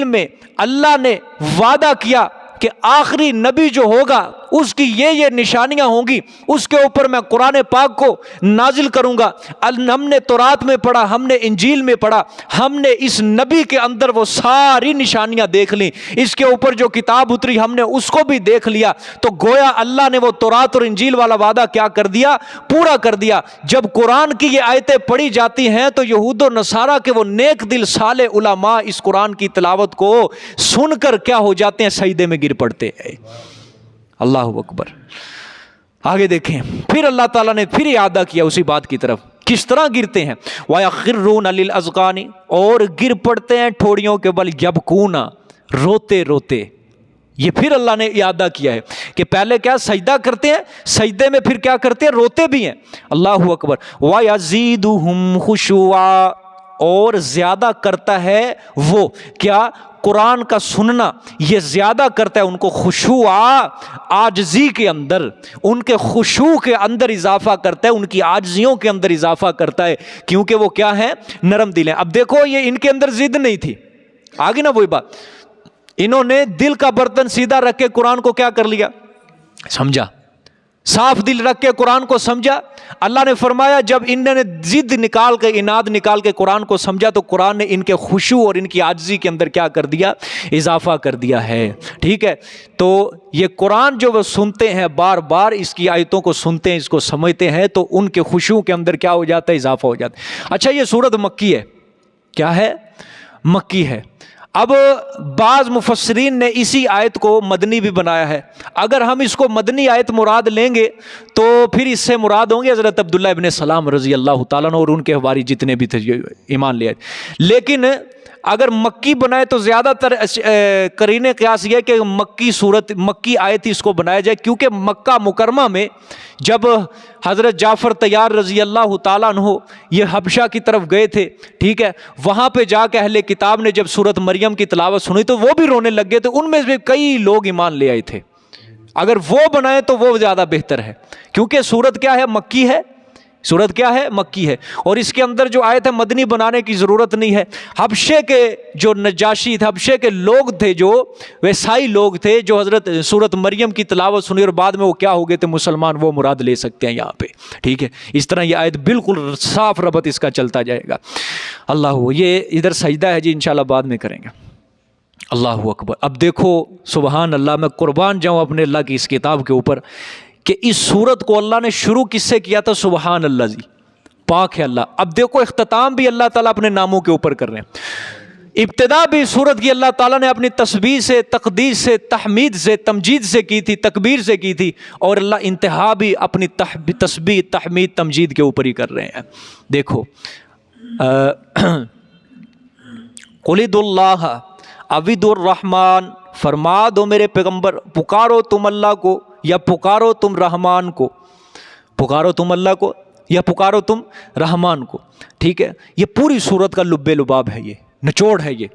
میں اللہ نے وعدہ کیا کہ آخری نبی جو ہوگا اس کی یہ نشانیاں ہوں گی، اس کے اوپر میں قرآن پاک کو نازل کروں گا۔ ہم نے تورات میں پڑھا، ہم نے انجیل میں پڑھا، ہم نے اس نبی کے اندر وہ ساری نشانیاں دیکھ لیں، اس کے اوپر جو کتاب اتری ہم نے اس کو بھی دیکھ لیا۔ تو گویا اللہ نے وہ تورات اور انجیل والا وعدہ کیا کر دیا؟ پورا کر دیا۔ جب قرآن کی یہ آیتیں پڑھی جاتی ہیں تو یہود و نصارہ کے وہ نیک دل صالح علماء اس قرآن کی تلاوت کو سن کر کیا ہو جاتے ہیں؟ سجدے میں گر پڑتے ہیں۔ اللہ اکبر۔ آگے دیکھیں، پھر اللہ تعالیٰ نے پھر اعادہ کیا اسی بات کی طرف، کس طرح گرتے ہیں، وَيَخِرُّونَ لِلْأَذْقَانِ، اور گر پڑتے ہیں ٹھوڑیوں کے بل، يَبْكُونَ، روتے روتے۔ یہ پھر اللہ نے اعادہ کیا ہے کہ پہلے کیا سجدہ کرتے ہیں، سجدے میں پھر کیا کرتے ہیں؟ روتے بھی ہیں۔ اللہ اکبر۔ وَيَزِيدُهُمْ خُشُوعًا، اور زیادہ کرتا ہے وہ کیا؟ قرآن کا سننا یہ زیادہ کرتا ہے ان کو خشوع، عاجزی کے اندر، ان کے خشوع کے اندر اضافہ کرتا ہے، ان کی عاجزیوں کے اندر اضافہ کرتا ہے، کیونکہ وہ کیا ہیں؟ نرم دل ہیں۔ اب دیکھو یہ ان کے اندر ضد نہیں تھی، آگے نا وہی بات، انہوں نے دل کا برتن سیدھا رکھ کے قرآن کو کیا کر لیا؟ سمجھا، صاف دل رکھ کے قرآن کو سمجھا۔ اللہ نے فرمایا جب انہوں نے ضد نکال کے، اناد نکال کے قرآن کو سمجھا تو قرآن نے ان کے خشوع اور ان کی عاجزی کے اندر کیا کر دیا؟ اضافہ کر دیا ہے۔ ٹھیک ہے، تو یہ قرآن جو وہ سنتے ہیں، بار بار اس کی آیتوں کو سنتے ہیں، اس کو سمجھتے ہیں، تو ان کے خشوع کے اندر کیا ہو جاتا ہے؟ اضافہ ہو جاتا ہے۔ اچھا، یہ سورت مکی ہے، کیا ہے؟ مکی ہے۔ اب بعض مفسرین نے اسی آیت کو مدنی بھی بنایا ہے۔ اگر ہم اس کو مدنی آیت مراد لیں گے تو پھر اس سے مراد ہوں گے حضرت عبداللہ ابن سلام رضی اللہ تعالیٰ عنہ اور ان کے حواری جتنے بھی تھے ایمان لے آئے۔ لیکن اگر مکی بنائے تو زیادہ تر قرین قیاس یہ ہے کہ مکی صورت، مکی آیت اس کو بنایا جائے، کیونکہ مکہ مکرمہ میں جب حضرت جعفر طیار رضی اللہ تعالیٰ عنہ یہ حبشہ کی طرف گئے تھے، ٹھیک ہے، وہاں پہ جا کے اہل کتاب نے جب سورت مریم کی تلاوت سنی تو وہ بھی رونے لگ گئے تھے، ان میں سے کئی لوگ ایمان لے آئے تھے۔ اگر وہ بنائے تو وہ زیادہ بہتر ہے، کیونکہ سورت کیا ہے؟ مکی ہے۔ سورت کیا ہے؟ مکی ہے، اور اس کے اندر جو آیت ہے مدنی بنانے کی ضرورت نہیں ہے۔ حبشے کے جو نجاشی تھے، حبشے کے لوگ تھے، جو ویسائی لوگ تھے، جو حضرت سورت مریم کی تلاوت سنی اور بعد میں وہ کیا ہو گئے تھے؟ مسلمان، وہ مراد لے سکتے ہیں یہاں پہ۔ ٹھیک ہے، اس طرح یہ آیت بالکل صاف ربط اس کا چلتا جائے گا۔ اللہ، یہ ادھر سجدہ ہے جی، انشاءاللہ بعد میں کریں گے۔ اللہ اکبر۔ اب دیکھو سبحان اللہ، میں قربان جاؤں اپنے اللہ کی اس کتاب کے اوپر کہ اس سورت کو اللہ نے شروع کس سے کیا تھا؟ سبحان اللہ جی، پاک ہے اللہ۔ اب دیکھو اختتام بھی اللہ تعالیٰ اپنے ناموں کے اوپر کر رہے ہیں۔ ابتدا بھی سورت کی اللہ تعالیٰ نے اپنی تسبیح سے، تقدیس سے، تحمید سے، تمجید سے کی تھی، تکبیر سے کی تھی، اور اللہ انتہا بھی اپنی تسبیح، تحمید، تمجید کے اوپر ہی کر رہے ہیں۔ دیکھو قُلِ ادعوا اللَّهَ اَوِ ادعوا الرَّحْمَٰنَ، فرما دو میرے پیغمبر، پکارو تم اللہ کو یا پکارو تم رحمان کو، پکارو تم اللہ کو یا پکارو تم رحمان کو۔ ٹھیک ہے، یہ پوری سورت کا لب لباب ہے، یہ نچوڑ ہے، یہ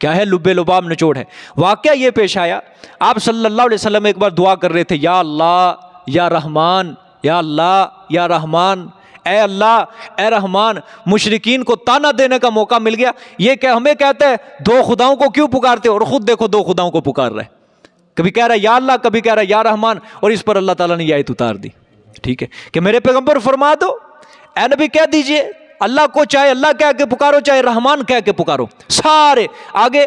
کیا ہے؟ لب لباب، نچوڑ ہے۔ واقعہ یہ پیش آیا، آپ صلی اللہ علیہ وسلم ایک بار دعا کر رہے تھے، یا اللہ یا رحمان، یا اللہ یا رحمان، اے اللہ اے رحمان۔ مشرکین کو تانا دینے کا موقع مل گیا، یہ کہ ہمیں کہتے ہیں دو خداؤں کو کیوں پکارتے ہو، اور خود دیکھو دو خداؤں کو پکار رہے، کبھی کہہ رہا ہے یا اللہ، کبھی کہہ رہا ہے یا رحمان، اور اس پر اللہ تعالیٰ نے یہ آیت اتار دی۔ ٹھیک ہے، کہ میرے پیغمبر فرما دو، اے نبی کہہ دیجئے اللہ کو چاہے اللہ کہہ کے پکارو، چاہے رحمان کہہ کے پکارو، سارے آگے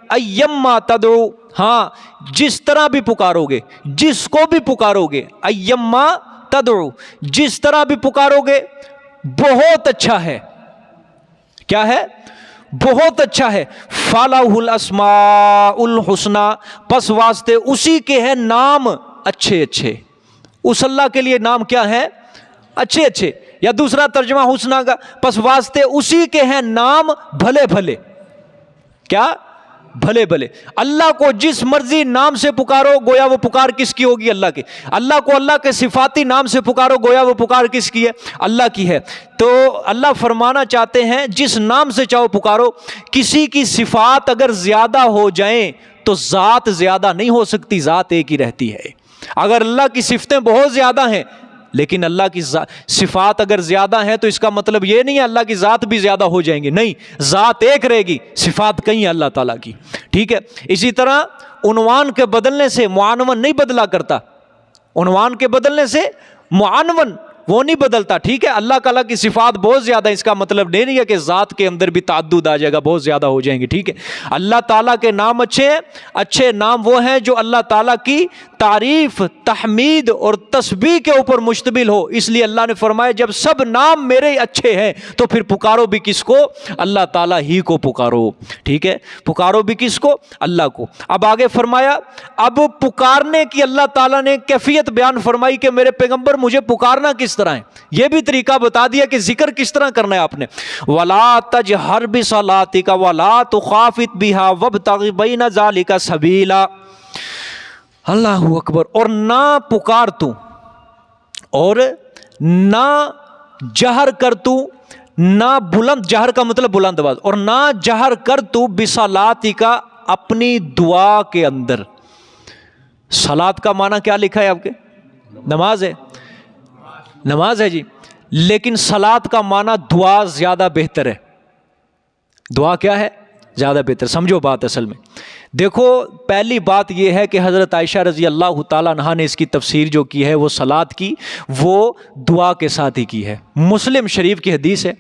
ایما تدعو، ہاں جس طرح بھی پکارو گے، جس کو بھی پکارو گے، ایما تدعو، جس طرح بھی پکارو گے بہت اچھا ہے۔ کیا ہے؟ بہت اچھا ہے۔ فَلَهُ الْأَسْمَاءُ الْحُسْنَى، پس واسطے اسی کے ہیں نام اچھے اچھے۔ اس اللہ کے لیے نام کیا ہے؟ اچھے اچھے۔ یا دوسرا ترجمہ حسنا کا، پس واسطے اسی کے ہیں نام بھلے بھلے. کیا؟ بھلے بھلے. اللہ کو جس مرضی نام سے پکارو گویا وہ پکار کس کی ہوگی؟ اللہ کی. اللہ کو اللہ کے صفاتی نام سے پکارو گویا وہ پکار کس کی ہے؟ اللہ کی ہے. تو اللہ فرمانا چاہتے ہیں جس نام سے چاہو پکارو. کسی کی صفات اگر زیادہ ہو جائیں تو ذات زیادہ نہیں ہو سکتی، ذات ایک ہی رہتی ہے. اگر اللہ کی صفتیں بہت زیادہ ہیں لیکن اللہ کی صفات اگر زیادہ ہیں تو اس کا مطلب یہ نہیں ہے اللہ کی ذات بھی زیادہ ہو جائیں گے، نہیں، ذات ایک رہے گی، صفات کئی ہیں اللہ تعالیٰ کی. ٹھیک ہے. اسی طرح عنوان کے بدلنے سے معنون نہیں بدلا کرتا، عنوان کے بدلنے سے معنون وہ نہیں بدلتا. ٹھیک ہے. اللہ تعالیٰ کی صفات بہت زیادہ، اس کا مطلب نہیں ہے کہ ذات کے اندر بھی تعدد آ جائے گا، بہت زیادہ ہو جائیں گے. ٹھیک ہے. اللہ تعالیٰ کے نام اچھے ہیں. اچھے نام وہ ہیں جو اللہ تعالیٰ کی تعریف، تحمید اور تسبیح کے اوپر مشتمل ہو. اس لیے اللہ نے فرمایا جب سب نام میرے اچھے ہیں تو پھر پکارو بھی کس کو؟ اللہ تعالیٰ ہی کو پکارو. ٹھیک ہے. پکارو بھی کس کو؟ اللہ کو. اب آگے فرمایا، اب پکارنے کی اللہ تعالیٰ نے کیفیت بیان فرمائی کہ میرے پیغمبر مجھے پکارنا کس طرح ہے. یہ بھی طریقہ بتا دیا کہ ذکر کس طرح کرنا ہے آپ نے. وَلَا تَجْهَرْ بِصَلَاتِكَ وَلَا تُخَافِتْ بِهَا وَابْتَغِ بَيْنَ ذَلِكَ سَبِيلًا. اللہ اکبر. اور نہ پکار تو، اور نہ جہر کر تو، نہ بلند، جہر کا مطلب بلند آواز، اور نہ جہر کر تو بصلاتک اپنی دعا کے اندر. صلات کا معنی کیا لکھا ہے آپ کے؟ نماز ہے، نماز ہے جی. لیکن صلات کا معنی دعا زیادہ بہتر ہے. دعا کیا ہے؟ زیادہ بہتر. سمجھو بات اصل میں. دیکھو پہلی بات یہ ہے کہ حضرت عائشہ رضی اللہ تعالیٰ عنہا نے اس کی تفسیر جو کی ہے وہ صلات کی، وہ دعا کے ساتھ ہی کی ہے. مسلم شریف کی حدیث ہے،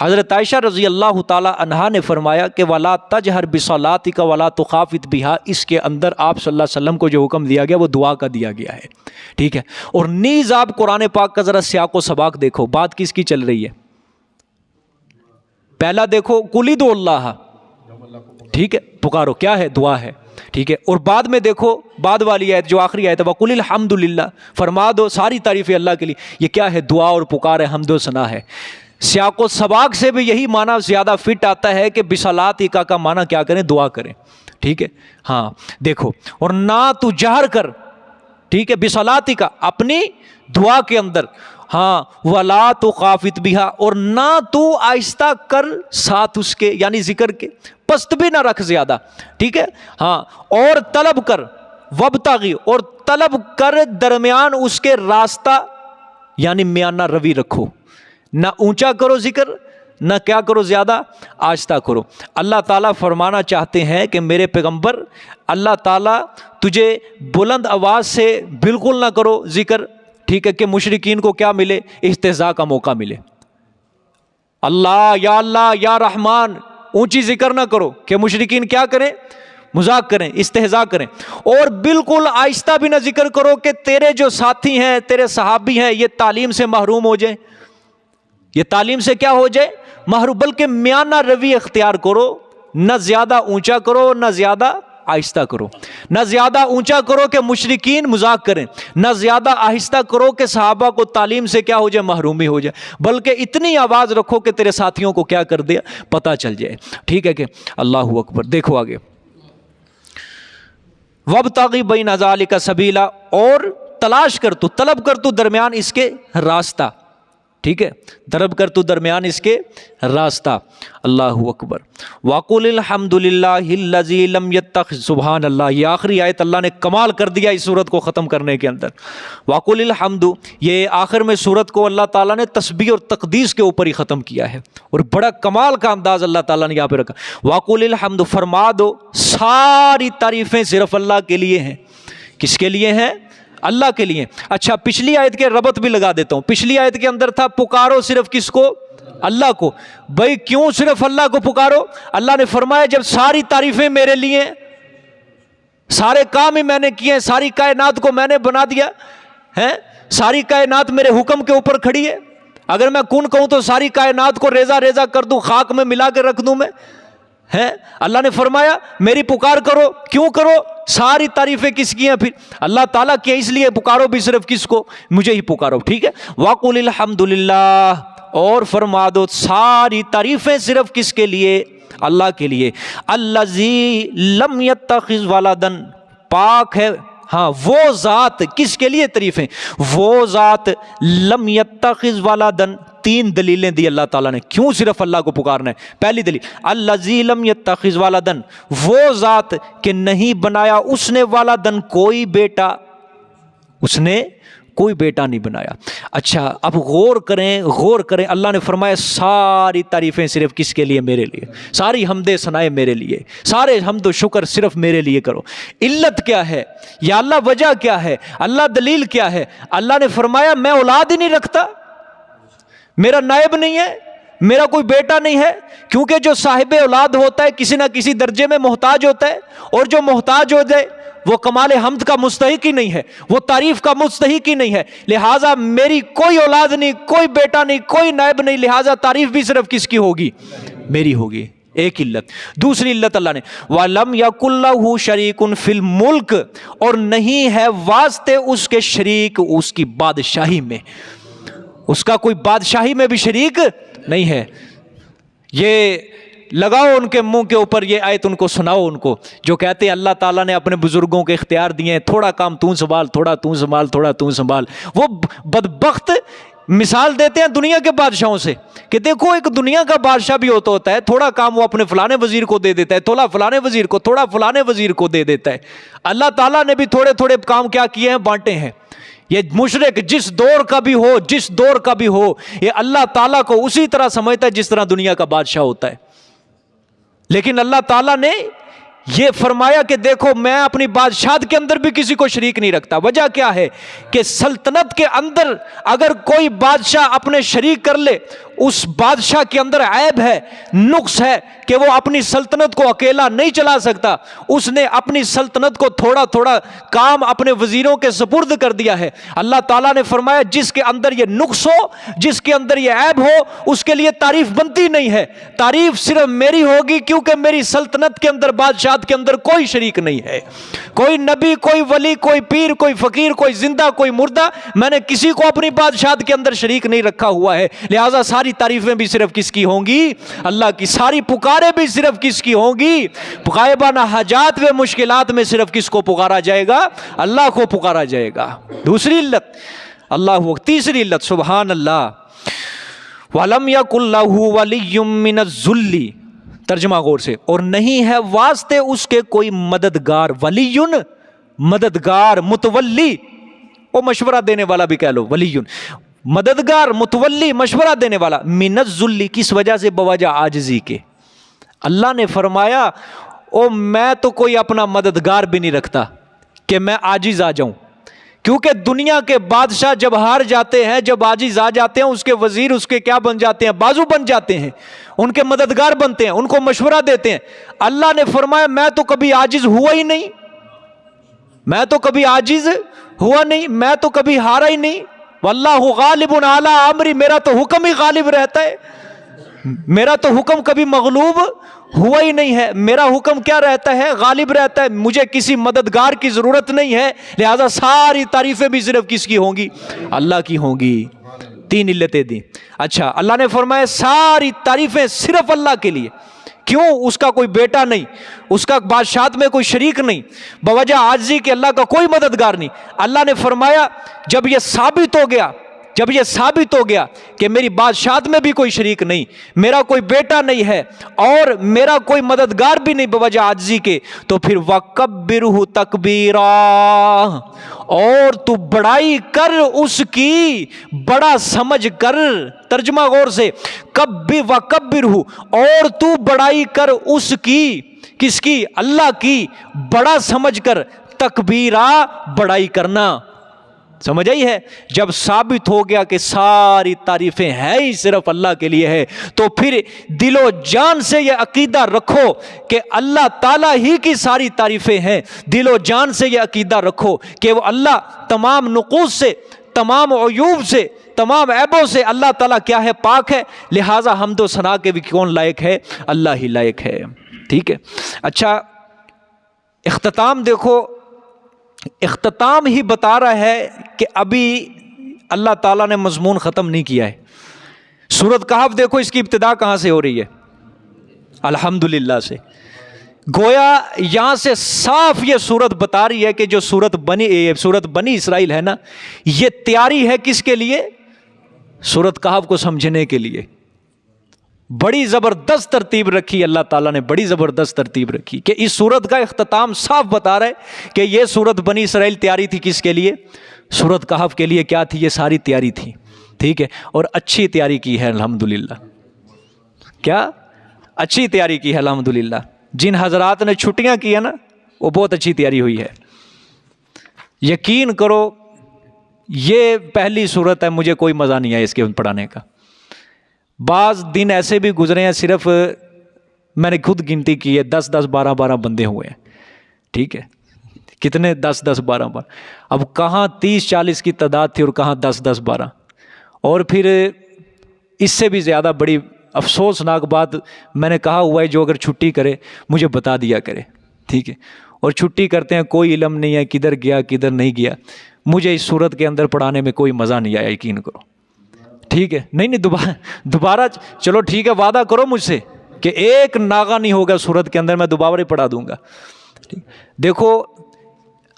حضرت عائشہ رضی اللہ تعالیٰ عنہا نے فرمایا کہ وَلَا تَجْهَرْ بِصَلَاتِكَ وَلَا تُخَافِتْ بِهَا. اس کے اندر آپ صلی اللہ علیہ وسلم کو جو حکم دیا گیا وہ دعا کا دیا گیا ہے. ٹھیک ہے. اور نیز آپ قرآن پاک کا ذرا سیاق و سباق دیکھو، بات کس کی چل رہی ہے. پہلا دیکھو قُلِ ادْعُوا اللَّهَ، ٹھیک ہے، پکارو، کیا ہے؟ دعا ہے. ٹھیک ہے. اور بعد میں دیکھو بعد والی آیت جو آخری آیت ہے وَقُلِ الْحَمْدُ لِلَّهِ، فرما دو ساری تعریفیں اللہ کے لیے. یہ کیا ہے؟ دعا اور پکار ہے، حمد و ثنا ہے. سیاق و سباق سے بھی یہی معنی زیادہ فٹ آتا ہے کہ بصلاتک کا معنی کیا کریں؟ دعا کریں. ٹھیک ہے. ہاں دیکھو، اور نہ تو جہر کر، ٹھیک ہے، بصلاتک اپنی دعا کے اندر. ہاں وَلَا تُخَافِتْ بِهَا، اور نہ تو آہستہ کر ساتھ اس کے، یعنی ذکر کے پست بھی نہ رکھ زیادہ. ٹھیک ہے. ہاں اور طلب کر، وابتغی، اور طلب کر درمیان اس کے راستہ، یعنی میانہ روی رکھو. نہ اونچا کرو ذکر، نہ کیا کرو زیادہ، آہستہ کرو. اللہ تعالیٰ فرمانا چاہتے ہیں کہ میرے پیغمبر، اللہ تعالیٰ تجھے بلند آواز سے بالکل نہ کرو ذکر. ٹھیک ہے. کہ مشرکین کو کیا ملے؟ استہزاء کا موقع ملے. اللہ یا رحمان اونچی ذکر نہ کرو کہ مشرکین کیا کریں؟ مذاق کریں، استہزاء کریں. اور بالکل آہستہ بھی نہ ذکر کرو کہ تیرے جو ساتھی ہیں، تیرے صحابی ہیں، یہ تعلیم سے محروم ہو جائیں. یہ تعلیم سے کیا ہو جائے؟ محروم. بلکہ میانہ روی اختیار کرو، نہ زیادہ اونچا کرو نہ زیادہ آہستہ کرو. نہ زیادہ اونچا کرو کہ مشرکین مذاق کریں، نہ زیادہ آہستہ کرو کہ صحابہ کو تعلیم سے کیا ہو جائے؟ محرومی ہو جائے. بلکہ اتنی آواز رکھو کہ تیرے ساتھیوں کو کیا کر دیا؟ پتہ چل جائے. ٹھیک ہے کہ اللہ اکبر. دیکھو آگے، وَابْتَغِ بَيْنَ ذَلِكَ سَبِيلًا، اور تلاش کر تو، طلب کر تو درمیان اس کے راستہ. ٹھیک ہے. طلب کر تو درمیان اس کے راستہ. اللہ اکبر. وَقُلِ الْحَمْدُ لِلَّهِ الَّذِي لَمْ يَتَّخِذْ. سبحان اللہ. یہ آخری آیت اللہ نے کمال کر دیا اس سورت کو ختم کرنے کے اندر. وَقُلِ الْحَمْدُ، یہ آخر میں سورت کو اللہ تعالیٰ نے تسبیح اور تقدیس کے اوپر ہی ختم کیا ہے، اور بڑا کمال کا انداز اللہ تعالیٰ نے یہاں پہ رکھا. وَقُلِ الْحَمْدُ، فرما دو ساری تعریفیں صرف اللہ کے لیے ہیں. کس کے لیے ہیں؟ اللہ کے لیے. اچھا پچھلی آیت کے ربط بھی لگا دیتا ہوں. پچھلی آیت کے اندر تھا پکارو صرف کس کو؟ اللہ کو. بھائی کیوں صرف اللہ کو پکارو؟ اللہ نے فرمایا جب ساری تعریفیں میرے لیے، سارے کام ہی میں نے کیے ہیں، ساری کائنات کو میں نے بنا دیا ہے، ساری کائنات میرے حکم کے اوپر کھڑی ہے. اگر میں کن کہوں تو ساری کائنات کو ریزہ ریزہ کر دوں، خاک میں ملا کے رکھ دوں میں. ہے؟ اللہ نے فرمایا میری پکار کرو، کیوں کرو؟ ساری تعریفیں کس کی ہیں پھر؟ اللہ تعالیٰ کی، اس لیے پکارو بھی صرف کس کو؟ مجھے ہی پکارو، ٹھیک ہے؟ وَقُلِ الْحَمْدُ لِلَّهِ، اور فرما دو ساری تعریفیں صرف کس کے لیے؟ اللہ کے لیے۔ الَّذِي لَمْ يَتَّخِذْ وَلَدًا، پاک ہے ہاں وہ ذات، کس کے لیے تعریفیں؟ وہ ذات لم یتخذ ولدن، تین دلیلیں دی اللہ تعالیٰ نے کیوں صرف اللہ کو پکارنا ہے۔ پہلی دلیل الذی لم یتخذ ولدن، وہ ذات کہ نہیں بنایا اس نے ولدن کوئی بیٹا، اس نے کوئی بیٹا نہیں بنایا۔ اچھا اب غور کریں، اللہ نے فرمایا ساری تعریفیں صرف کس کے لیے؟ میرے لیے، ساری حمد ثنائے میرے لیے، سارے حمد و شکر صرف میرے لیے کرو۔ علت کیا ہے یا اللہ وجہ کیا ہے؟ اللہ دلیل کیا ہے؟ اللہ نے فرمایا میں اولاد ہی نہیں رکھتا، میرا نائب نہیں ہے، میرا کوئی بیٹا نہیں ہے، کیونکہ جو صاحب اولاد ہوتا ہے کسی نہ کسی درجے میں محتاج ہوتا ہے، اور جو محتاج ہو جائے وہ کمال حمد کا مستحق ہی نہیں ہے، وہ تعریف کا مستحق ہی نہیں ہے۔ لہٰذا میری کوئی اولاد نہیں، کوئی بیٹا نہیں، کوئی نائب نہیں، لہٰذا تعریف بھی صرف کس کی ہوگی؟ میری ہوگی۔ ایک علت۔ دوسری علت اللہ نے وَلَمْ يَكُنْ لَهُ شَرِيكٌ فِي الْمُلْكِ، اور نہیں ہے واسطے اس کے شریک اس کی بادشاہی میں، اس کا کوئی بادشاہی میں بھی شریک نہیں ہے۔ یہ لگاؤ ان کے منہ کے اوپر یہ آیت، ان کو سناؤ، ان کو جو کہتے ہیں اللہ تعالیٰ نے اپنے بزرگوں کے اختیار دیے ہیں، تھوڑا کام تو سنبھال، تھوڑا تو سنبھال، تھوڑا تو سنبھال۔ وہ بدبخت مثال دیتے ہیں دنیا کے بادشاہوں سے کہ دیکھو ایک دنیا کا بادشاہ بھی ہوتا ہے، تھوڑا کام وہ اپنے فلانے وزیر کو دے دیتا ہے، تھوڑا فلانے وزیر کو، تھوڑا فلانے وزیر کو دے دیتا ہے۔ اللہ تعالیٰ نے بھی تھوڑے تھوڑے کام کیا کیے ہیں؟ بانٹے ہیں۔ یہ مشرک جس دور کا بھی ہو، یہ اللہ تعالیٰ کو اسی طرح سمجھتا ہے جس طرح دنیا کا بادشاہ ہوتا ہے۔ لیکن اللہ تعالیٰ نے یہ فرمایا کہ دیکھو میں اپنی بادشاہت کے اندر بھی کسی کو شریک نہیں رکھتا۔ وجہ کیا ہے کہ سلطنت کے اندر اگر کوئی بادشاہ اپنے شریک کر لے، اس بادشاہ کے اندر عیب ہے، نقص ہے کہ وہ اپنی سلطنت کو اکیلا نہیں چلا سکتا، اس نے اپنی سلطنت کو تھوڑا تھوڑا کام اپنے وزیروں کے سپرد کر دیا ہے۔ اللہ تعالیٰ نے فرمایا جس کے اندر یہ نقص ہو، جس کے اندر یہ عیب ہو، اس کے لیے تعریف بنتی نہیں ہے، تعریف صرف میری ہوگی، کیونکہ میری سلطنت کے اندر، بادشاہت کے اندر کوئی شریک نہیں ہے، کوئی نبی، کوئی ولی، کوئی پیر، کوئی فقیر، کوئی زندہ، کوئی مردہ، میں نے کسی کو اپنی بادشاہت کے اندر شریک نہیں رکھا ہوا ہے۔ لہٰذا ساری تعریفیں بھی صرف کس کی ہوں گی؟ اللہ کی۔ ساری پکاریں بھی صرف کس کی ہوں گی؟ غائبانہ حاجات و مشکلات میں صرف کس کو پکارا جائے گا؟ اللہ کو پکارا جائے گا۔ دوسری علت اللہ۔ تیسری علت سبحان اللہ وَلَمْ يَكُنْ لَهُ وَلِيٌّ مِّنَ الذُّلِّ، ترجمہ غور سے، اور نہیں ہے واسطے اس کے کوئی مددگار، ولیٌ مددگار، متولی وہ مشورہ دینے والا بھی کہہ لو، ولیٌ مددگار، متولی مشورہ دینے والا، من الذل کس وجہ سے؟ بوجہ عاجزی کے۔ اللہ نے فرمایا او میں تو کوئی اپنا مددگار بھی نہیں رکھتا کہ میں عاجز آ جاؤں، کیونکہ دنیا کے بادشاہ جب ہار جاتے ہیں، جب عاجز آ جاتے ہیں، اس کے وزیر اس کے کیا بن جاتے ہیں؟ بازو بن جاتے ہیں، ان کے مددگار بنتے ہیں، ان کو مشورہ دیتے ہیں۔ اللہ نے فرمایا میں تو کبھی عاجز ہوا ہی نہیں، میں تو کبھی عاجز ہوا نہیں، میں تو کبھی ہارا ہی نہیں۔ واللہ غالب علی امری، میرا تو حکم ہی غالب رہتا ہے، میرا تو حکم کبھی مغلوب ہوا ہی نہیں ہے، میرا حکم کیا رہتا ہے؟ غالب رہتا ہے، مجھے کسی مددگار کی ضرورت نہیں ہے، لہذا ساری تعریفیں بھی صرف کس کی ہوں گی؟ اللہ کی ہوں گی۔ تین علتیں دی۔ اچھا اللہ نے فرمایا ساری تعریفیں صرف اللہ کے لیے، کیوں؟ اس کا کوئی بیٹا نہیں، اس کا بادشاہت میں کوئی شریک نہیں، بوجہ عاجزی کے اللہ کا کوئی مددگار نہیں۔ اللہ نے فرمایا جب یہ ثابت ہو گیا کہ میری بادشاہت میں بھی کوئی شریک نہیں، میرا کوئی بیٹا نہیں ہے، اور میرا کوئی مددگار بھی نہیں بوجہ عاجزی کے، تو پھر وَكَبِّرْهُ تَكْبِيرًا، اور تو بڑائی کر اس کی، بڑا سمجھ کر۔ ترجمہ غور سے وَكَبِّرْهُ، اور تو بڑائی کر اس کی، کس کی؟ اللہ کی، بڑا سمجھ کر، تکبیرہ بڑائی کرنا۔ سمجھ آئی ہے؟ جب ثابت ہو گیا کہ ساری تعریفیں ہیں ہی صرف اللہ کے لیے ہے، تو پھر دل و جان سے یہ عقیدہ رکھو کہ اللہ تعالیٰ ہی کی ساری تعریفیں ہیں۔ دل و جان سے یہ عقیدہ رکھو کہ وہ اللہ تمام نقوص سے، تمام عیوب سے، تمام عیبوں سے اللہ تعالیٰ کیا ہے؟ پاک ہے، لہٰذا حمد و ثنا کے بھی کون لائق ہے؟ اللہ ہی لائق ہے۔ ٹھیک ہے. اچھا اختتام دیکھو، اختتام ہی بتا رہا ہے کہ ابھی اللہ تعالیٰ نے مضمون ختم نہیں کیا ہے. سورۃ کہف دیکھو اس کی ابتدا کہاں سے ہو رہی ہے؟ الحمدللہ سے. گویا یہاں سے صاف یہ سورت بتا رہی ہے کہ جو سورت بنی اسرائیل ہے نا، یہ تیاری ہے کس کے لیے؟ سورۃ کہف کو سمجھنے کے لیے. بڑی زبردست ترتیب رکھی اللہ تعالیٰ نے، بڑی زبردست ترتیب رکھی کہ اس سورت کا اختتام صاف بتا رہا ہے کہ یہ سورت بنی اسرائیل تیاری تھی کس کے لیے؟ سورۃ کہف کے لیے. کیا تھی؟ یہ ساری تیاری تھی. ٹھیک ہے، اور اچھی تیاری کی ہے الحمدللہ. کیا اچھی تیاری کی ہے الحمدللہ. جن حضرات نے چھٹیاں کی ہیں نا، وہ بہت اچھی تیاری ہوئی ہے. یقین کرو یہ پہلی صورت ہے، مجھے کوئی مزہ نہیں آیا اس کے پڑھانے کا. بعض دن ایسے بھی گزرے ہیں، صرف میں نے خود گنتی کی ہے 10 12 بندے ہوئے ہیں. ٹھیک ہے، کتنے؟ 10 12. اب کہاں 30 40 کی تعداد تھی اور کہاں 10 12. اور پھر اس سے بھی زیادہ بڑی افسوسناک بات میں نے کہا ہوا ہے، جو اگر چھٹی کرے مجھے بتا دیا کرے. ٹھیک ہے، اور چھٹی کرتے ہیں کوئی علم نہیں ہے کدھر گیا کدھر نہیں گیا. مجھے اس صورت کے اندر پڑھانے میں کوئی مزہ نہیں آیا، یقین کرو. ٹھیک ہے، نہیں دوبارہ چلو ٹھیک ہے، وعدہ کرو مجھ سے کہ ایک ناغہ نہیں ہوگا صورت کے اندر، میں دوبارہ ہی پڑھا دوں گا. دیکھو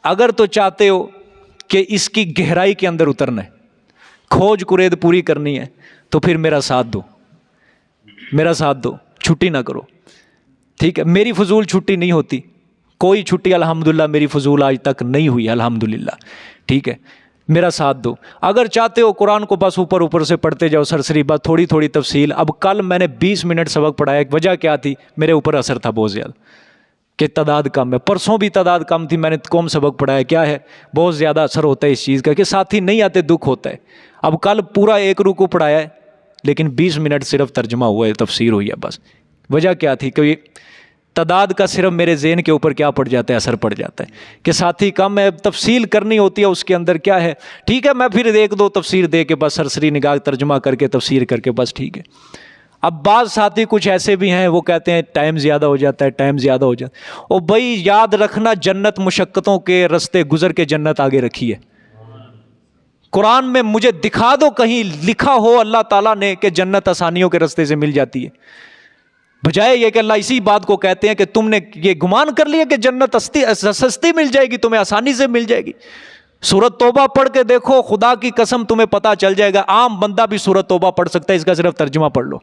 اگر تو چاہتے ہو کہ اس کی گہرائی کے اندر اترنا ہے، کھوج کرید پوری کرنی ہے، تو پھر میرا ساتھ دو، میرا ساتھ دو، چھٹی نہ کرو. ٹھیک ہے، میری فضول چھٹی نہیں ہوتی، کوئی چھٹی الحمدللہ میری فضول آج تک نہیں ہوئی الحمدللہ. ٹھیک ہے، میرا ساتھ دو. اگر چاہتے ہو قرآن کو بس اوپر سے پڑھتے جاؤ، سرسری بات، تھوڑی تھوڑی تفصیل. اب کل میں نے 20 منٹ سبق پڑھایا، وجہ کیا تھی؟ میرے اوپر اثر تھا بہت زیادہ کہ تعداد کم ہے. پرسوں بھی تعداد کم تھی، میں نے قوم سبق پڑھایا. کیا ہے؟ بہت زیادہ اثر ہوتا ہے اس چیز کا کہ ساتھی نہیں آتے، دکھ ہوتا ہے. اب کل پورا ایک رکوع پڑھایا ہے، لیکن 20 منٹ صرف ترجمہ ہوا ہے، تفسیر ہوئی ہے بس. وجہ کیا تھی؟ کہ تعداد کا صرف میرے ذہن کے اوپر کیا پڑ جاتا ہے؟ اثر پڑ جاتا ہے کہ ساتھی کم ہے، تفصیل کرنی ہوتی ہے اس کے اندر. کیا ہے؟ ٹھیک ہے، میں پھر ایک دو تفسیر دے کے بس سرسری نگاہ ترجمہ کر کے تفسیر کر کے بس. ٹھیک ہے. اب بعض ساتھی کچھ ایسے بھی ہیں، وہ کہتے ہیں ٹائم زیادہ ہو جاتا ہے، ٹائم زیادہ ہو جاتا ہے. او بھائی یاد رکھنا، جنت مشقتوں کے رستے گزر کے جنت آگے رکھی ہے. قرآن میں مجھے دکھا دو کہیں لکھا ہو اللہ تعالیٰ نے کہ جنت آسانیوں کے رستے سے مل جاتی ہے. بجائے یہ کہ اللہ اسی بات کو کہتے ہیں کہ تم نے یہ گمان کر لیا کہ جنت سستی مل جائے گی، تمہیں آسانی سے مل جائے گی. سورۃ توبہ پڑھ کے دیکھو، خدا کی قسم تمہیں پتہ چل جائے گا. عام بندہ بھی سورۃ توبہ پڑھ سکتا ہے، اس کا صرف ترجمہ پڑھ لو.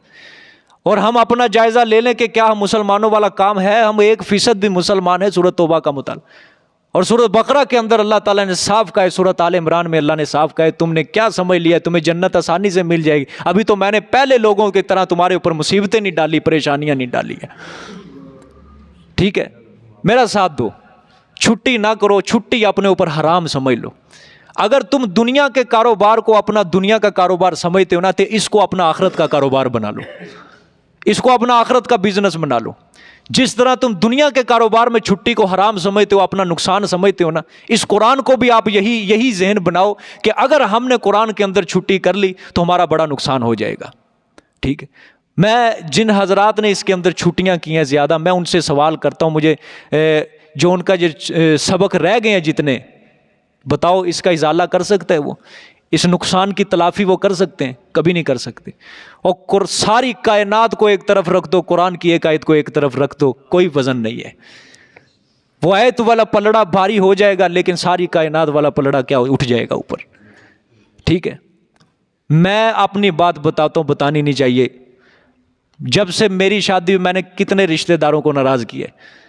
اور ہم اپنا جائزہ لے لیں کہ کیا ہم مسلمانوں والا کام ہے؟ ہم 1% بھی مسلمان ہیں سورۃ توبہ کا مطالعہ. اور سورۃ بقرہ کے اندر اللہ تعالیٰ نے صاف کہا ہے، سورۃ آل عمران میں اللہ نے صاف کہا ہے، تم نے کیا سمجھ لیا تمہیں جنت آسانی سے مل جائے گی؟ ابھی تو میں نے پہلے لوگوں کی طرح تمہارے اوپر مصیبتیں نہیں ڈالی، پریشانیاں نہیں ڈالی ہے. ٹھیک ہے، میرا ساتھ دو، چھٹی نہ کرو. چھٹی اپنے اوپر حرام سمجھ لو. اگر تم دنیا کے کاروبار کو اپنا دنیا کا کاروبار سمجھتے ہو نا، تو اس کو اپنا آخرت کا کاروبار بنا لو، اس کو اپنا آخرت کا بزنس بنا لو. جس طرح تم دنیا کے کاروبار میں چھٹی کو حرام سمجھتے ہو، اپنا نقصان سمجھتے ہو نا، اس قرآن کو بھی آپ یہی ذہن بناؤ کہ اگر ہم نے قرآن کے اندر چھٹی کر لی تو ہمارا بڑا نقصان ہو جائے گا. ٹھیک ہے، میں جن حضرات نے اس کے اندر چھٹیاں کی ہیں زیادہ، میں ان سے سوال کرتا ہوں، مجھے جو ان کا جو سبق رہ گئے ہیں جتنے، بتاؤ اس کا ازالہ کر سکتا ہے وہ؟ اس نقصان کی تلافی وہ کر سکتے ہیں؟ کبھی نہیں کر سکتے. اور ساری کائنات کو ایک طرف رکھ دو، قرآن کی ایک آیت کو ایک طرف رکھ دو، کوئی وزن نہیں ہے. وہ آیت والا پلڑا بھاری ہو جائے گا، لیکن ساری کائنات والا پلڑا کیا اٹھ جائے گا اوپر. ٹھیک ہے، میں اپنی بات بتاتا ہوں، بتانی نہیں چاہیے. جب سے میری شادی میں نے کتنے رشتہ داروں کو ناراض کیا ہے.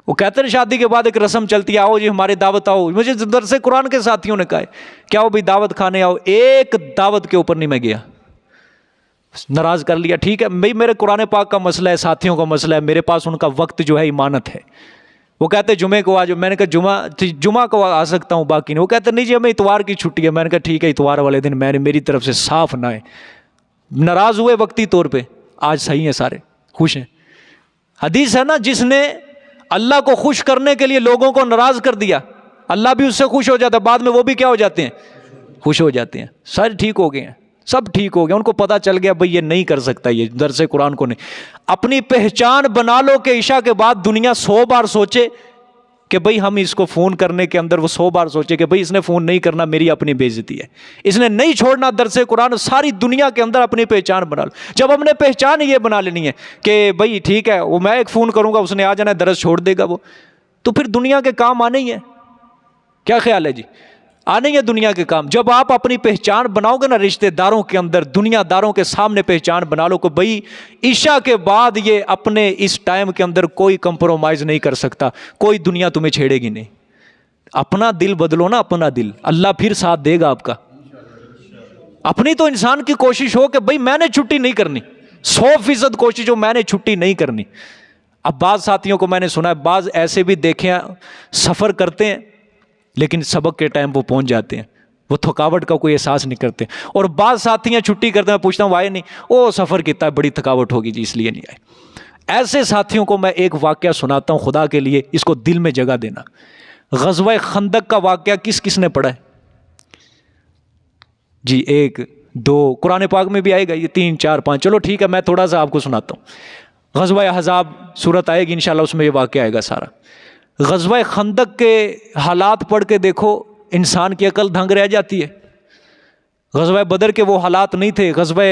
وہ کہتے ہیں شادی کے بعد ایک رسم چلتی ہے، آؤ جی ہمارے دعوت آؤ. مجھے درس قرآن کے ساتھیوں نے کہا ہے کیا وہ بھی دعوت کھانے آؤ، ایک دعوت کے اوپر نہیں میں گیا، ناراض کر لیا. ٹھیک ہے بھائی، میرے قرآن پاک کا مسئلہ ہے، ساتھیوں کا مسئلہ ہے، میرے پاس ان کا وقت جو ہے امانت ہے. وہ کہتے ہیں جمعے کو آ جاؤ. میں نے کہا جمعہ کو آ سکتا ہوں، باقی نہیں. وہ کہتے ہیں نہیں جی ہمیں اتوار کی چھٹی ہے. میں نے کہا ٹھیک ہے، اتوار والے دن میری طرف سے صاف نہ ہے. ناراض ہوئے وقتی طور پہ، آج صحیح ہیں، سارے خوش ہیں. حدیث ہے نا، جس نے اللہ کو خوش کرنے کے لیے لوگوں کو ناراض کر دیا، اللہ بھی اس سے خوش ہو جاتا ہے، بعد میں وہ بھی کیا ہو جاتے ہیں؟ خوش ہو جاتے ہیں. سارے ٹھیک ہو گئے ہیں، سب ٹھیک ہو گیا، ان کو پتہ چل گیا بھئی یہ نہیں کر سکتا، یہ درس قرآن کو نہیں. اپنی پہچان بنا لو کہ عشاء کے بعد دنیا 100 بار سوچے کہ بھئی ہم اس کو فون کرنے کے اندر وہ 100 بار سوچے کہ بھئی اس نے فون نہیں کرنا، میری اپنی بے عزتی ہے، اس نے نہیں چھوڑنا درس قرآن. ساری دنیا کے اندر اپنی پہچان بنا لو. جب ہم نے پہچان یہ بنا لینی ہے کہ بھئی ٹھیک ہے وہ میں ایک فون کروں گا اس نے آ جانا ہے، درس چھوڑ دے گا وہ، تو پھر دنیا کے کام آنے ہی ہے. کیا خیال ہے جی؟ آنے ہی ہے دنیا کے کام. جب آپ اپنی پہچان بناؤ گے نا رشتہ داروں کے اندر، دنیا داروں کے سامنے پہچان بنا لو کہ بھئی عشاء کے بعد یہ اپنے اس ٹائم کے اندر کوئی کمپرومائز نہیں کر سکتا، کوئی دنیا تمہیں چھیڑے گی نہیں. اپنا دل بدلو نا، اپنا دل، اللہ پھر ساتھ دے گا آپ کا. اپنی تو انسان کی کوشش ہو کہ بھئی میں نے چھٹی نہیں کرنی، 100% کوشش ہو میں نے چھٹی نہیں کرنی. اب بعض ساتھیوں کو میں نے سنا ہے، بعض ایسے بھی دیکھے ہیں سفر کرتے ہیں لیکن سبق کے ٹائم وہ پہنچ جاتے ہیں، وہ تھکاوٹ کا کوئی احساس نہیں کرتے. اور بعض ساتھیاں چھٹی کرتے ہیں، میں پوچھتا ہوں آئے نہیں، او سفر کیتا ہے بڑی تھکاوٹ ہوگی جی اس لیے نہیں آئے. ایسے ساتھیوں کو میں ایک واقعہ سناتا ہوں خدا کے لیے، اس کو دل میں جگہ دینا. غزوہ خندق کا واقعہ کس نے پڑھا ہے جی؟ 1 2 قرآن پاک میں بھی آئے گا یہ 3 4 5. چلو ٹھیک ہے میں تھوڑا سا آپ کو سناتا ہوں. غزوہ احزاب صورت آئے گی انشاءاللہ، اس میں یہ واقعہ آئے گا سارا. غزوہ خندق کے حالات پڑھ کے دیکھو انسان کی عقل دھنگ رہ جاتی ہے. غزوہ بدر کے وہ حالات نہیں تھے، غزوہ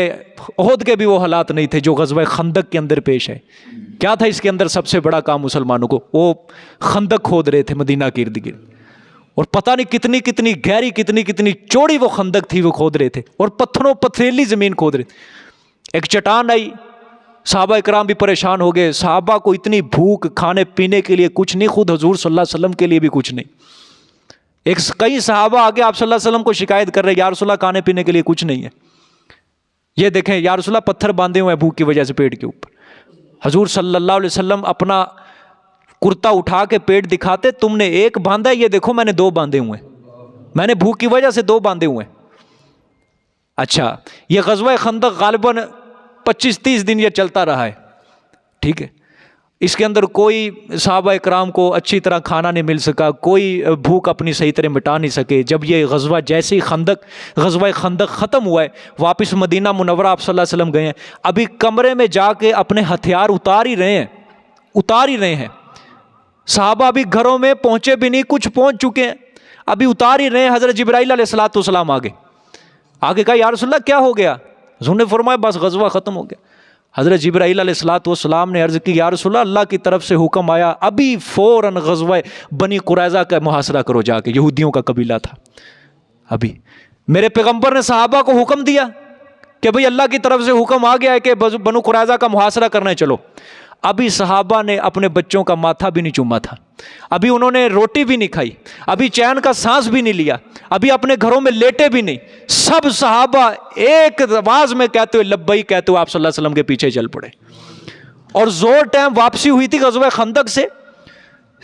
احد کے بھی وہ حالات نہیں تھے جو غزوہ خندق کے اندر پیش ہے. کیا تھا اس کے اندر سب سے بڑا کام مسلمانوں کو؟ وہ خندق کھود رہے تھے مدینہ کے ارد گرد، اور پتہ نہیں کتنی گہری کتنی چوڑی وہ خندق تھی وہ کھود رہے تھے، اور پتھریلی زمین کھود رہے تھے. ایک چٹان آئی، صحابہ اکرام بھی پریشان ہو گئے. صحابہ کو اتنی بھوک، کھانے پینے کے لیے کچھ نہیں، خود حضور صلی اللہ علیہ وسلم کے لیے بھی کچھ نہیں. کئی صحابہ آگے آپ صلی اللہ علیہ وسلم کو شکایت کر رہے یا رسول اللہ کھانے پینے کے لیے کچھ نہیں ہے. یہ دیکھیں یا رسول اللہ پتھر باندھے ہوئے ہیں بھوک کی وجہ سے پیٹ کے اوپر. حضور صلی اللہ علیہ وسلم اپنا کرتا اٹھا کے پیٹ دکھاتے، تم نے 1 باندھا ہے، یہ دیکھو میں نے 2 باندھے ہوئے ہیں، میں نے بھوک کی وجہ سے 2 باندھے ہوئے ہیں. اچھا یہ غزوہ خندق غالباً 25-30 دن یہ چلتا رہا ہے، ٹھیک ہے. اس کے اندر کوئی صحابہ اکرام کو اچھی طرح کھانا نہیں مل سکا، کوئی بھوک اپنی صحیح طرح مٹا نہیں سکے. جب یہ غزوہ جیسے ہی غزوہ خندق ختم ہوا ہے، واپس مدینہ منورہ آپ صلی اللہ علیہ وسلم گئے ہیں. ابھی کمرے میں جا کے اپنے ہتھیار اتار ہی رہے ہیں. صحابہ ابھی گھروں میں پہنچے بھی نہیں، کچھ پہنچ چکے ہیں، ابھی اتار ہی رہے ہیں. حضرت جبرائیل علیہ الصلوۃ والسلام آگے کہا یا رسول اللہ کیا ہو گیا؟ حضور نے فرمایا بس غزوہ ختم ہو گیا. حضرت جبرائیل علیہ الصلوۃ والسلام نے عرض کی یا رسول اللہ کی طرف سے حکم آیا ابھی فوراً غزوہ بنی قریظہ کا محاصرہ کرو، جا کے یہودیوں کا قبیلہ تھا. ابھی میرے پیغمبر نے صحابہ کو حکم دیا کہ بھئی اللہ کی طرف سے حکم آ گیا ہے کہ بنو قریظہ کا محاصرہ کرنا ہے، چلو. ابھی صحابہ نے اپنے بچوں کا ماتھا بھی نہیں چوما تھا، ابھی انہوں نے روٹی بھی نہیں کھائی، ابھی چین کا سانس بھی نہیں لیا، ابھی اپنے گھروں میں لیٹے بھی نہیں. سب صحابہ ایک آواز میں کہتے ہوئے لبیک کہتے ہوئے آپ صلی اللہ علیہ وسلم کے پیچھے چل پڑے. اور زور ٹائم واپسی ہوئی تھی غزوہ خندق سے،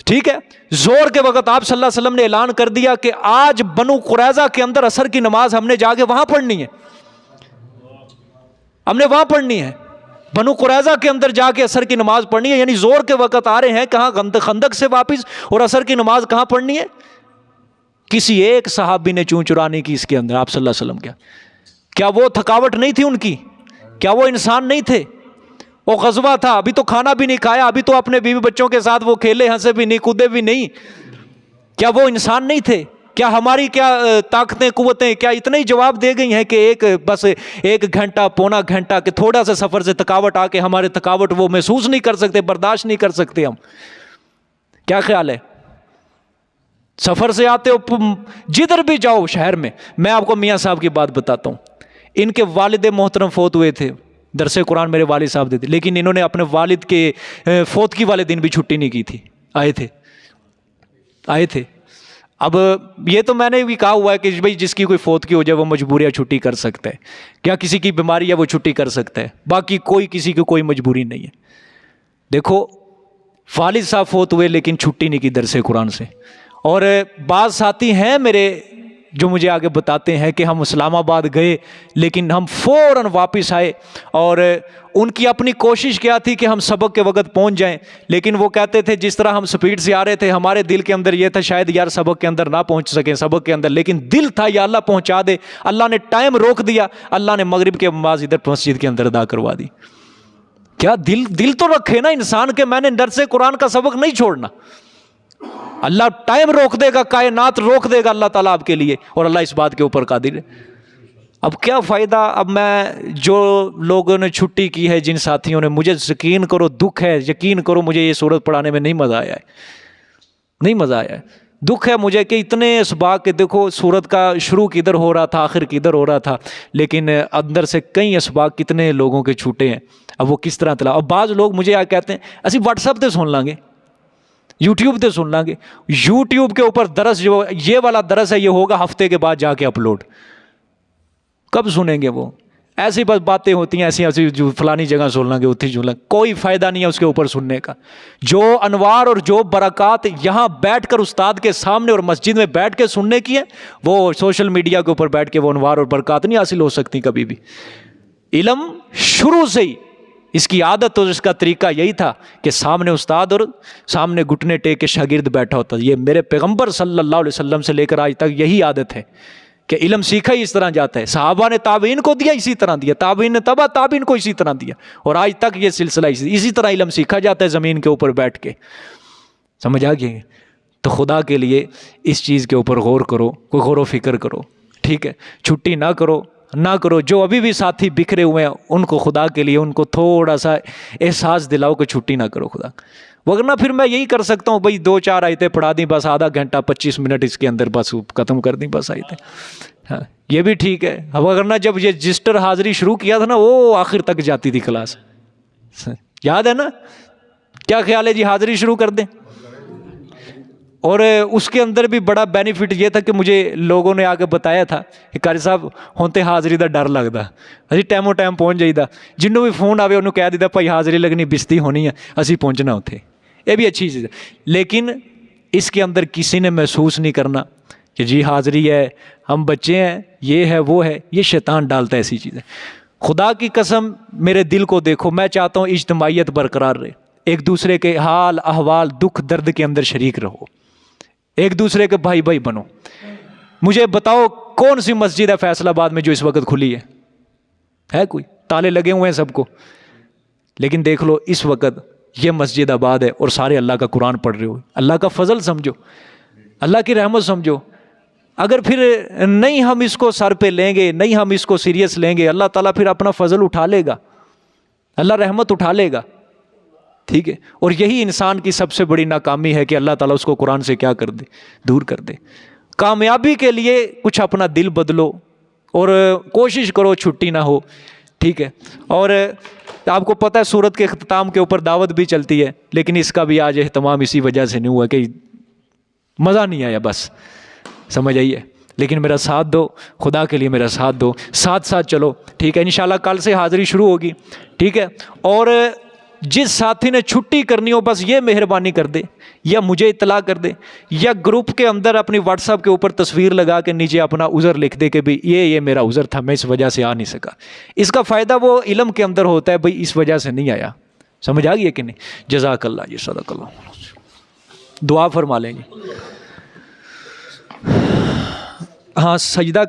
ٹھیک ہے. زور کے وقت آپ صلی اللہ علیہ وسلم نے اعلان کر دیا کہ آج بنو قریظہ کے اندر عصر کی نماز ہم نے جا کے وہاں پڑھنی ہے، ہم نے وہاں پڑھنی ہے، بنو قریظہ کے اندر جا کے عصر کی نماز پڑھنی ہے. یعنی زور کے وقت آ رہے ہیں کہاں؟ خندق سے واپس، اور عصر کی نماز کہاں پڑھنی ہے؟ کسی ایک صحابی نے چون چرا نہیں کی اس کے اندر. آپ صلی اللہ علیہ وسلم کیا وہ تھکاوٹ نہیں تھی ان کی؟ کیا وہ انسان نہیں تھے؟ وہ غزوہ تھا، ابھی تو کھانا بھی نہیں کھایا، ابھی تو اپنے بیوی بچوں کے ساتھ وہ کھیلے ہنسے بھی نہیں، کودے بھی نہیں. کیا وہ انسان نہیں تھے؟ کیا ہماری کیا طاقتیں قوتیں کیا اتنا ہی جواب دے گئی ہیں کہ بس 1 گھنٹہ پونا گھنٹہ کہ تھوڑا سا سفر سے تھکاوٹ آ کے ہمارے تھکاوٹ وہ محسوس نہیں کر سکتے، برداشت نہیں کر سکتے ہم؟ کیا خیال ہے؟ سفر سے آتے ہو جدھر بھی جاؤ شہر میں آپ کو میاں صاحب کی بات بتاتا ہوں. ان کے والد محترم فوت ہوئے تھے، درس قرآن میرے والد صاحب دیتے، لیکن انہوں نے اپنے والد کے فوتگی والے دن بھی چھٹی نہیں کی تھی، آئے تھے. اب یہ تو میں نے بھی کہا ہوا ہے کہ بھائی جس کی کوئی فوتگی ہو جائے وہ مجبوریاں چھٹی کر سکتا ہے، کیا کسی کی بیماری ہے وہ چھٹی کر سکتا ہے، باقی کسی کی کوئی مجبوری نہیں ہے. دیکھو والد صاحب فوت ہوئے لیکن چھٹی نہیں کی درس قرآن سے. اور بعض ساتھی ہیں میرے جو مجھے آگے بتاتے ہیں کہ ہم اسلام آباد گئے لیکن ہم فوراً واپس آئے، اور ان کی اپنی کوشش کیا تھی کہ ہم سبق کے وقت پہنچ جائیں، لیکن وہ کہتے تھے جس طرح ہم سپیڈ سے آ رہے تھے ہمارے دل کے اندر یہ تھا شاید یار سبق کے اندر نہ پہنچ سکیں سبق کے اندر، لیکن دل تھا یا اللہ پہنچا دے۔ اللہ نے ٹائم روک دیا، اللہ نے مغرب کے نماز ادھر مسجد کے اندر ادا کروا دی۔ کیا دل تو رکھے نا انسان کہ میں نے درس قرآن کا سبق نہیں چھوڑنا۔ اللہ ٹائم روک دے گا، کائنات روک دے گا اللہ تعالیٰ آپ کے لیے، اور اللہ اس بات کے اوپر قادر ہے۔ اب کیا فائدہ، اب میں جو لوگوں نے چھٹی کی ہے، جن ساتھیوں نے، مجھے یقین کرو دکھ ہے، یقین کرو مجھے یہ سورت پڑھانے میں نہیں مزہ آیا ہے، نہیں مزہ آیا ہے، دکھ ہے مجھے کہ اتنے اسباق کہ دیکھو سورت کا شروع کدھر ہو رہا تھا آخر کدھر ہو رہا تھا، لیکن اندر سے کئی اسباق کتنے لوگوں کے چھوٹے ہیں، اب وہ کس طرح تلا۔ اب بعض لوگ مجھے کہتے ہیں اسی واٹس ایپ تے سن لیں گے، یوٹیوب تے سن لیں گے، یوٹیوب کے اوپر درس جو یہ والا درس ہے یہ ہوگا ہفتے کے بعد جا کے اپلوڈ، کب سنیں گے وہ؟ ایسی بس باتیں ہوتی ہیں ایسی جو فلانی جگہ سن لیں گے اتنی سن لیں گے، کوئی فائدہ نہیں ہے اس کے اوپر سننے کا۔ جو انوار اور جو برکات یہاں بیٹھ کر استاد کے سامنے اور مسجد میں بیٹھ کے سننے کی ہے، وہ سوشل میڈیا کے اوپر بیٹھ کے وہ انوار اور برکات نہیں حاصل ہو سکتی کبھی بھی۔ علم شروع سے ہی اس کی عادت اور اس کا طریقہ یہی تھا کہ سامنے استاد اور سامنے گھٹنے ٹیک کے شاگرد بیٹھا ہوتا، یہ میرے پیغمبر صلی اللہ علیہ وسلم سے لے کر آج تک یہی عادت ہے کہ علم سیکھا ہی اس طرح جاتا ہے۔ صحابہ نے تابعین کو دیا اسی طرح دیا، تابعین نے تابعین کو اسی طرح دیا، اور آج تک یہ سلسلہ اسی طرح علم سیکھا جاتا ہے زمین کے اوپر بیٹھ کے۔ سمجھ آ گئی؟ تو خدا کے لیے اس چیز کے اوپر غور کرو، کوئی غور و فکر کرو، ٹھیک ہے؟ چھٹی نہ کرو۔ جو ابھی بھی ساتھی بکھرے ہوئے ہیں ان کو خدا کے لیے ان کو تھوڑا سا احساس دلاؤ کہ چھٹی نہ کرو خدا، ورنہ پھر میں یہی کر سکتا ہوں بھائی 2-4 آیتیں پڑھا دیں بس، آدھا گھنٹہ 25 منٹ اس کے اندر بس ختم کر دیں بس آیتیں، ہاں یہ بھی ٹھیک ہے۔ ورنہ جب یہ رجسٹر حاضری شروع کیا تھا نا وہ آخر تک جاتی تھی کلاس، یاد ہے نا؟ کیا خیال ہے جی حاضری شروع کر دیں؟ اور اس کے اندر بھی بڑا بینیفٹ یہ تھا کہ مجھے لوگوں نے آگے بتایا تھا کہ قاری صاحب ہوتے حاضری دا ڈر لگتا، اسی ٹائم پہنچ جائیدا، جنوں بھی فون آوے انہوں کہہ دیتا بھائی حاضری لگنی بستی ہونی ہے اسی پہنچنا اتنے، یہ بھی اچھی چیز ہے۔ لیکن اس کے اندر کسی نے محسوس نہیں کرنا کہ جی حاضری ہے، ہم بچے ہیں، یہ ہے وہ ہے، یہ شیطان ڈالتا ہے ایسی چیزیں۔ خدا کی قسم میرے دل کو دیکھو، میں چاہتا ہوں اجتماعیت برقرار رہے، ایک دوسرے کے حال احوال دکھ درد کے اندر شریک رہو، ایک دوسرے کے بھائی بنو۔ مجھے بتاؤ کون سی مسجد ہے فیصل آباد میں جو اس وقت کھلی ہے کوئی؟ تالے لگے ہوئے ہیں سب کو، لیکن دیکھ لو اس وقت یہ مسجد آباد ہے اور سارے اللہ کا قرآن پڑھ رہے ہو، اللہ کا فضل سمجھو، اللہ کی رحمت سمجھو۔ اگر پھر نہیں ہم اس کو سر پہ لیں گے، نہیں ہم اس کو سیریس لیں گے، اللہ تعالیٰ پھر اپنا فضل اٹھا لے گا، اللہ رحمت اٹھا لے گا، ٹھیک ہے؟ اور یہی انسان کی سب سے بڑی ناکامی ہے کہ اللہ تعالیٰ اس کو قرآن سے کیا کر دے، دور کر دے۔ کامیابی کے لیے کچھ اپنا دل بدلو اور کوشش کرو چھٹی نہ ہو، ٹھیک ہے؟ اور آپ کو پتہ ہے سورت کے اختتام کے اوپر دعوت بھی چلتی ہے، لیکن اس کا بھی آج اہتمام اسی وجہ سے نہیں ہوا کہ مزہ نہیں آیا، بس سمجھ آئیے۔ لیکن میرا ساتھ دو، خدا کے لیے میرا ساتھ دو، ساتھ چلو، ٹھیک ہے؟ انشاءاللہ کل سے حاضری شروع ہوگی، ٹھیک ہے؟ اور جس ساتھی نے چھٹی کرنی ہو بس یہ مہربانی کر دے یا مجھے اطلاع کر دے یا گروپ کے اندر اپنی واٹس ایپ کے اوپر تصویر لگا کے نیچے اپنا عذر لکھ دے کہ بھئی یہ میرا عذر تھا، میں اس وجہ سے آ نہیں سکا۔ اس کا فائدہ وہ علم کے اندر ہوتا ہے، بھئی اس وجہ سے نہیں آیا۔ سمجھ آ گئی ہے کہ نہیں؟ جزاک اللہ جی، صدق اللہ۔ دعا فرما لیں گے۔ ہاں سجدہ